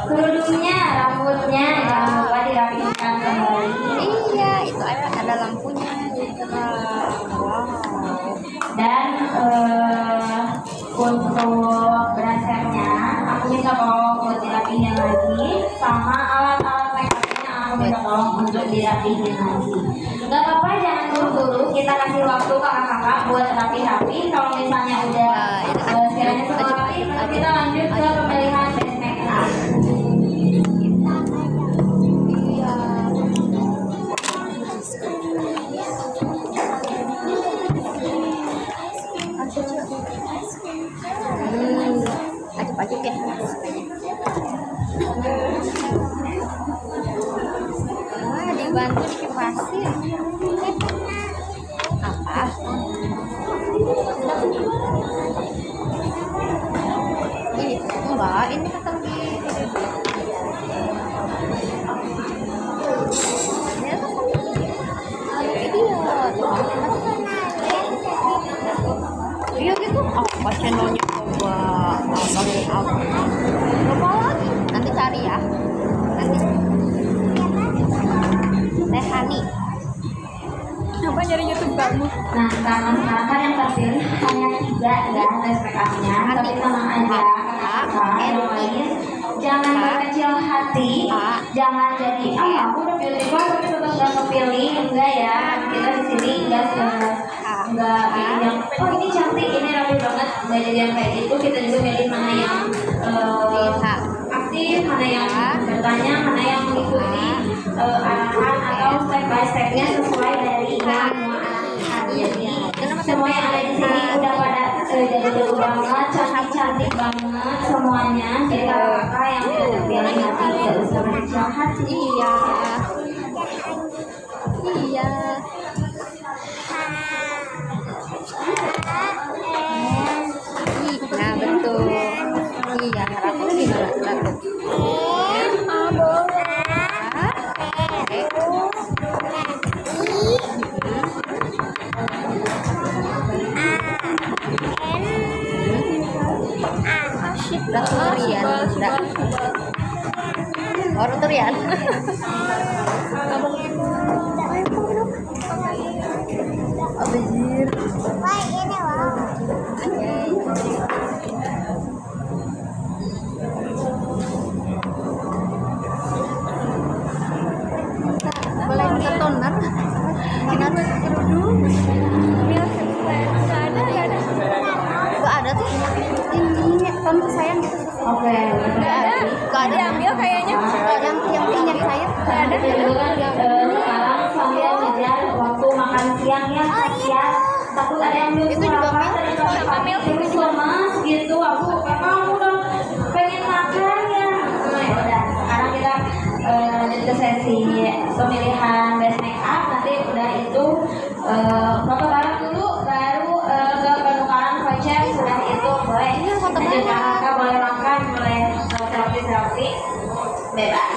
Kerudungnya, rambutnya jangan lupa dirapikan kembali. Iya, itu ada lampunya. Wow. Dan untuk bracernya, aku minta tolong buat dirapihin lagi. Sama alat-alat makeupnya aku minta tolong untuk dirapihin lagi. Gak apa-apa, jangan buru-buru. Kita kasih waktu kakak-kakak buat rapi-rapi. Kalau misalnya udah sekiranya semua rapi, kita lanjut ke pemilihan best makeup. Acuk-acuk ya. Wah, dibantu bikin pasir. Apa? Ih, enggak, ini kata iya gitu. Apa channelnya coba apa? Lupa lagi. Nanti cari ya. Nanti. Teh Hani. Apa nyari YouTube kamu? Nah, karena sekarang kan yang terpilih hanya 3 ya best make-upnya. Tapi tenang aja kakak-kakak yang lain. Jangan berkecil hati. Jangan jadi aku udah pilih tapi tetap gak kepilih. Enggak ya. Kita di sini enggak pilih yang ini cantik, ini rapi banget. Enggak jadi yang kayak gitu. Kita juga pilih mana yang aktif, mana yang bertanya, mana yang mengikuti arahan atau step by stepnya sesuai dari yang jadi semua yang ada di sini udah pada jadi banget, cantik banget semuanya. Jadi kakak yang udah pilih hati gak usah berkecil hati. Iya. Nah betul. Iya, aku gimana? Orang turian. Abisir. Boleh minta toner? Toner kerudung. Nggak ada tuh. Ini toner sayang gitu. Oke, Gak ada diambil kayaknya. Yang punya saya gak ada. Sekarang sambil ngejar waktu makan siang ya, siang. Takut ada yang belum Itu juga Mil, itu mas gitu. Aku kamu udah pengen makan ya. Nah, udah. sesi pemilihan best makeup. Nanti udah itu foto bareng dulu, baru ke penukaran voucher. Sudah itu boleh lanjut kakak, boleh makan, boleh selfie bebas.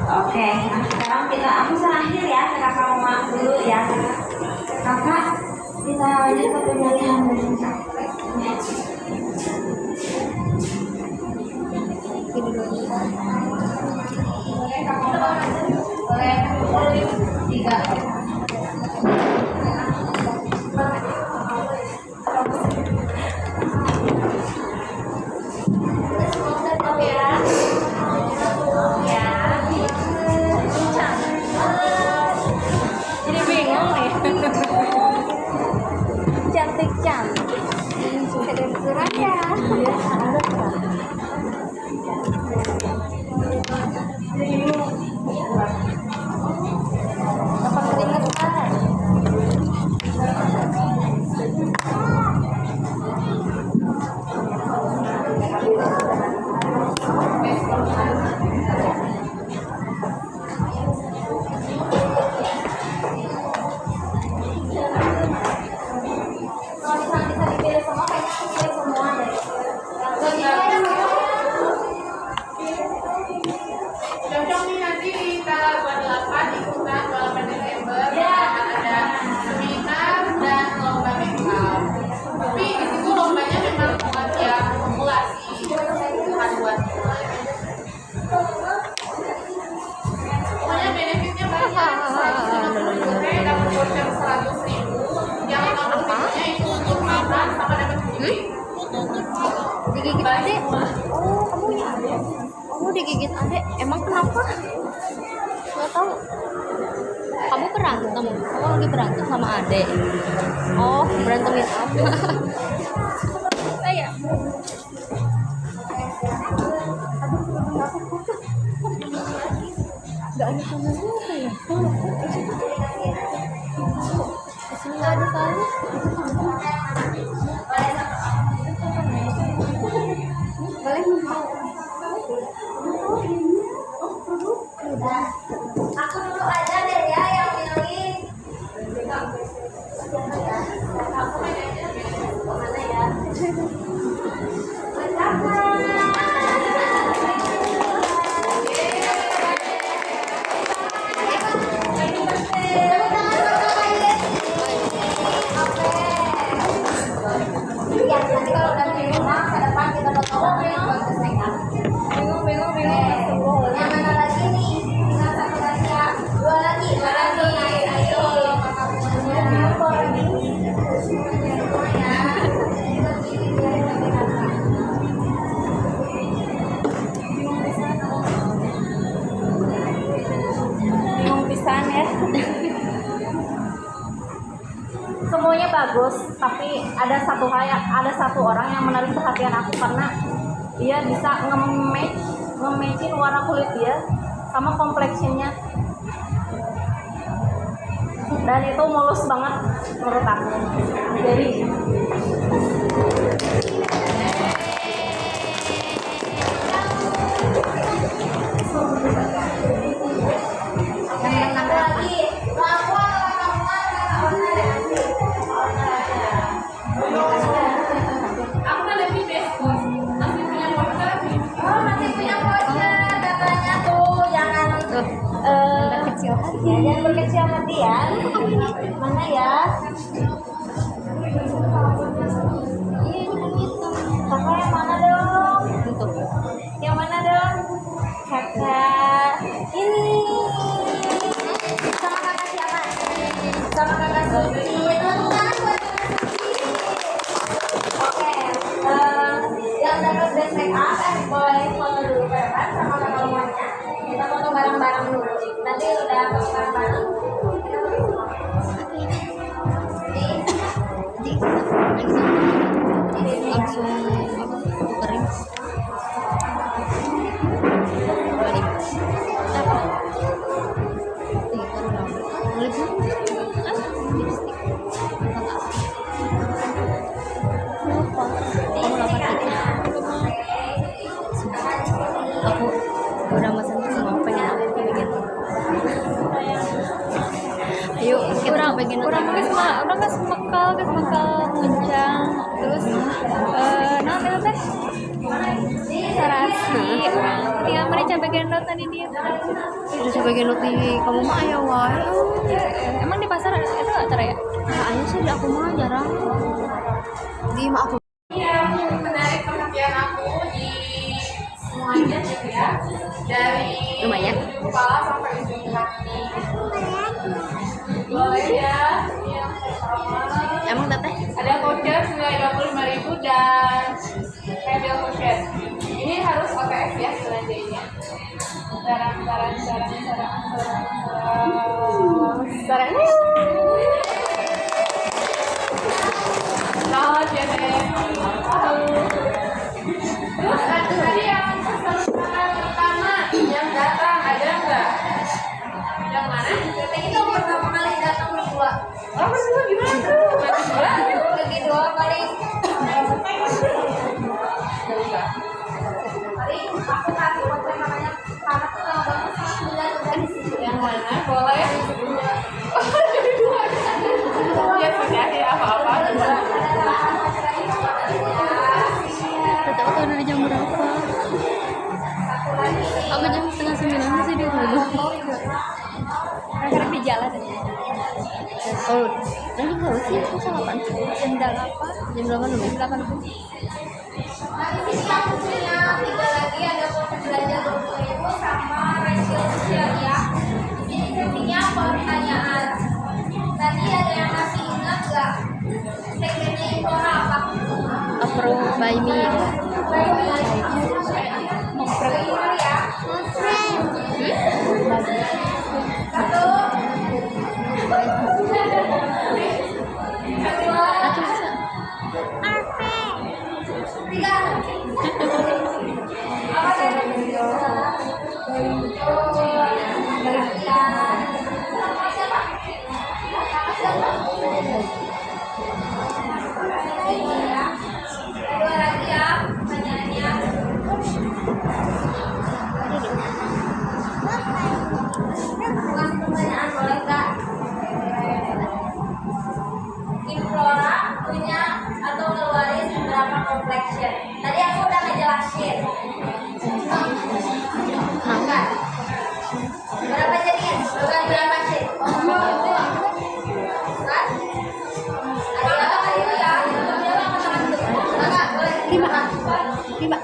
Oke, nah sekarang aku terakhir ya, kakak mama dulu ya. Kakak, kita lanjut ke pemilihan best makeup. Boleh tiga. Jadi bingung nih. Cantik. Ada surat ya. Apa keringetan? Kalau misalnya bisa dipilih semua, kayaknya aku pilih semua deh. Cocok nih nanti di tanggal 28 ikutan 28 Desember akan ada seminar dan lomba makeup. Tapi di situ lombanya memang buat yang populasi, bukan buat pokoknya benefitnya banyak. 150.000 dapat voucher 100.000, yang 50.000-nya itu untuk makan sama dapat gift. Digigit adek. Oh, kamu digigit adek. Emang kenapa? Gak tahu. Kamu berantem? Kamu lagi berantem sama adek? Oh, berantemin apa? Saya. Gak ada kameranya apa ya? Disini gak ada kali. Aku dulu aja deh ya yang milih. Mana ya? Ya, nanti kalau udah di rumah ke depan kita bawa buat snack up. Bingung. Yang mana lagi nih? Tinggal satu lagi ya. Dua lagi. Ayo. Apa lagi? Bingung pisan ya. Semuanya bagus, tapi ada satu orang yang menarik perhatian aku karena dia bisa nge-matchin warna kulit dia sama complexionnya, dan itu mulus banget menurut aku. Jadi yang lagi Aku kan lebih best bos, masih punya voucher nih. masih punya voucher katanya tuh, jangan Kecil hati. ya, jangan berkecil hati ya. Mana ya? Kakak yang mana dong? Untuk Yang mana dong? Kakak ini sama kakak siapa? Sama kakak Suci. Teman-teman buat kakak Suci. Oke, yang dapat best make up boleh foto dulu ke depan sama kakak rumahnya. Kita foto bareng-bareng dulu. Nanti udah foto bareng-bareng. Kita foto semua. langsung kering. Balik. Apa? Lipstick. Kamu lapar kita. Aku udah mesen semua, pengen aku bikin. Nah, teh sarasi tinggal mereka bagian not tadi dia terus bagian not di kamu mah ya wah emang di pasar itu acara ya ayo sih di aku mah jarang di mah aku Yang menarik perhatian aku di semuanya gitu ya, dari lumayan kepala sampai ujung kaki. Boleh ya, yang pertama emang teteh ada voucher senilai 25.000 dan pedal voucher. Ini harus OTS ya belanjanya. Sarang. Selamat ya Teh. Terus ada tadi yang peserta pertama yang datang ada nggak? Yang mana? Itu pertama kali datang berdua. Oh berdua gimana tuh? Lagi dua kali. Paling aku kasih voucher namanya karena tuh kalau bagus sama 9 Yang mana? Boleh? Oh, jadi dua. Ya sudah ya apa-apa. teteh aku udah jam berapa aku jam 8:30 masih di rumah Akhirnya di jalan. oh tadi nggak sih jam 8 jam 8 lebih Nah, di sini aku punya 3 lagi, ada voucher belanja 20.000 sama rasio sosial ya. Di sini sesinya pertanyaan. Tadi ada yang masih ingat nggak? Segmennya Impora apa? approve by me Impor ya. Satu. Tiga. Apa tadi? Dua lagi ya pertanyaannya. Bukan pertanyaan, boleh nggak? Implora punya atau ngeluarin berapa complexion? Tadi aku udah ngejelasin. Enggak. Berapa jadinya? Bukan berapa sih? Kan? Ayo ya. Enggak, boleh. 5.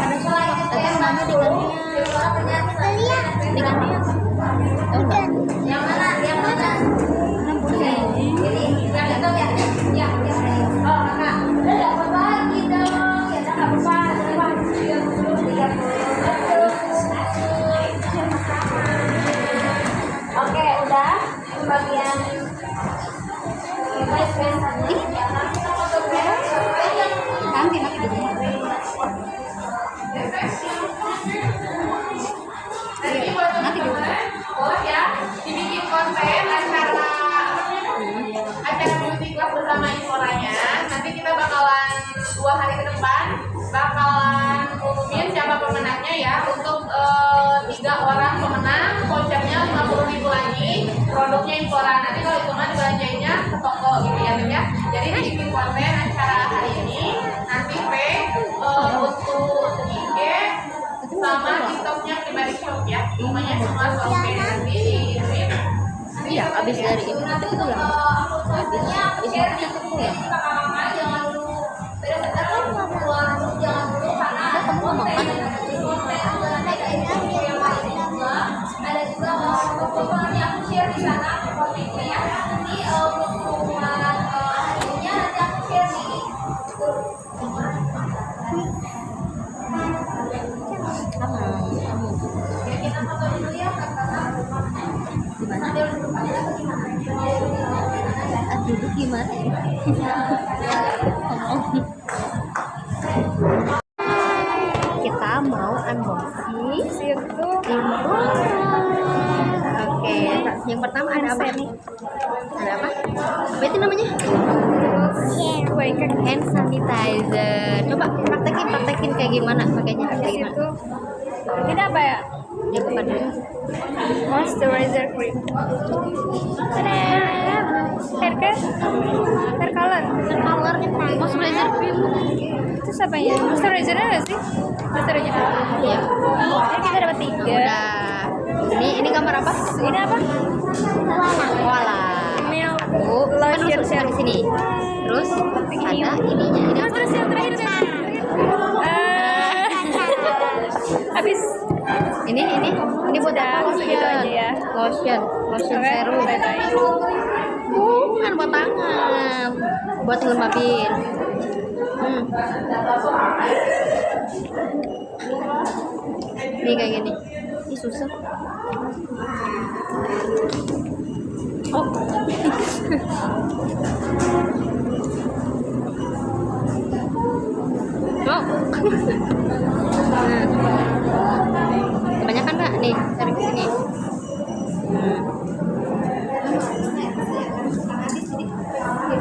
Ada selain itu yang mana Implora punya yang mana? Yang mana? Jadi yang itu ya? Ya. Oh, kakak. Udah dapat lagi dong. Ya udah nggak apa-apa. 30. Oke, udah. Bagian Jadi buat teman-teman, boleh ya dibikin konten acara beauty class bersama Imporanya. Nanti kita bakalan 2 hari ke depan bakalan umumin siapa pemenangnya ya. Untuk 3 orang pemenang, vouchernya 50.000 lagi, produknya Impora. Nanti kalau itu mah dibelanjainnya ke toko gitu ya, Beb ya. Jadi dibikin konten acara hari ini. Nanti untuk IG sama TikToknya pribadi shop ya. Pokoknya semua sampai nanti dikirim. iya abis dari itu nanti kita pulang abis itu kita pulang kakak-kakak jangan dulu beres-beres keluar dulu, jangan dulu karena ada konten yang lain juga, ada juga foto-fotonya aku share di sana fotonya ya. Nanti pengumuman akhirnya nanti aku share di ya, kita foto dulu ya kakak-kakak. Nanti udah depannya atau gimana? duduk gimana kita mau unboxing Impora. Oke, yang pertama ada apa nih? Ada apa? Apa itu namanya? Hand sanitizer. Coba praktekin kayak gimana pakainya. Kayak gimana? Ini apa ya? Ya bukan dulu. Moisturizer cream. Tada. Hair care? Hair color? Color moisturizer cream. Itu siapa ya? Moisturizernya nggak sih? Moisturizer. Iya. Jadi kita dapat 3. Udah. Ini gambar apa? Ini apa? Koala. Milk Lotion lotion di sini. Terus ada ininya. Ini apa? Terus yang terakhir habis Ini buat apa? gitu aja ya. Lotion serum. Bukan buat tangan. Buat ngelembabin. Nih kayak gini. Ih susah. Oh. Oh. Kebanyakan nggak nih? Cari ke sini.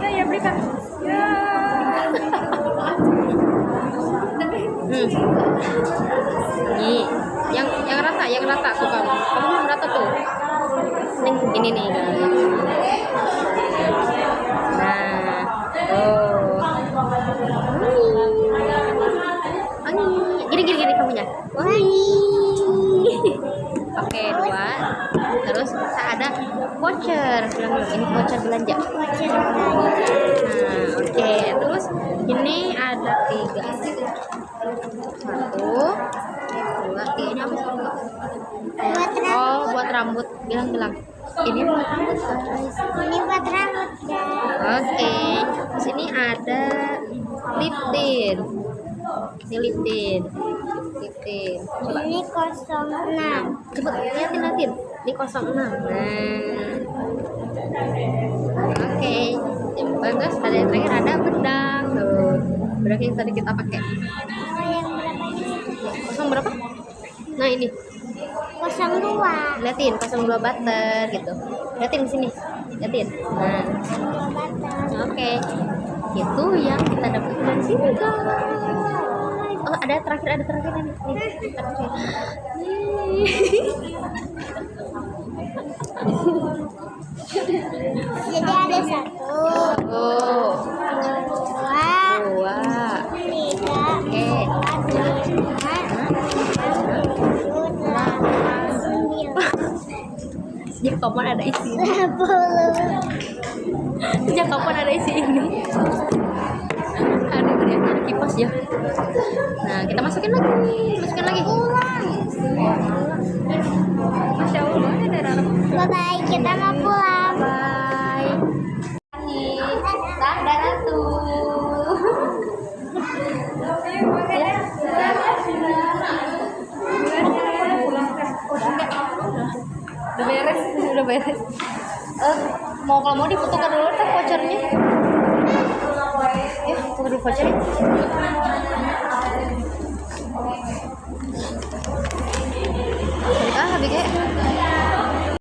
Ya berikan. Ya. Nih, yang rata tuh kamu belum rata tuh. Ini nih. Nah, tuh. Gini kamunya. Oke, 2. Terus ada voucher. Bilang dulu, ini voucher belanja. Nah, oke. Terus ini ada 3. 1, 2, 3. Ini apa sih? Oh, buat rambut. Bilang. Ini buat rambut, guys. Ini buat rambut, guys. Oke. Terus ini ada lip tint. Ini lip tint. Coba. Ini 06. Coba liatin. Ini 06. Nah. Oke. Bagus. Ada yang terakhir ada bedak. Tuh. Bedak yang tadi kita pakai. Yang berapa ini? 0 berapa? Nah, ini. 02. Liatin 02 butter gitu. Liatin di sini. Liatin. Nah. 02 butter. Oke. Itu yang kita dapat dari sini, guys. Oh, ada terakhir nih. Jadi ada 1, Oh, 2, 3, 4, 5, 6, 7, 8, 9. sejak kapan ada isi ini? 10. Sejak kapan ada isi ini? Aduh, dia ada kipas ya. Nah, kita masukin lagi. Masya Allah, ada dalam. Bye-bye, kita mau pulang. Bye. Dadah Ratu. Udah beres. Kalau mau difotokan dulu kan vouchernya. Ya, foto di voucher.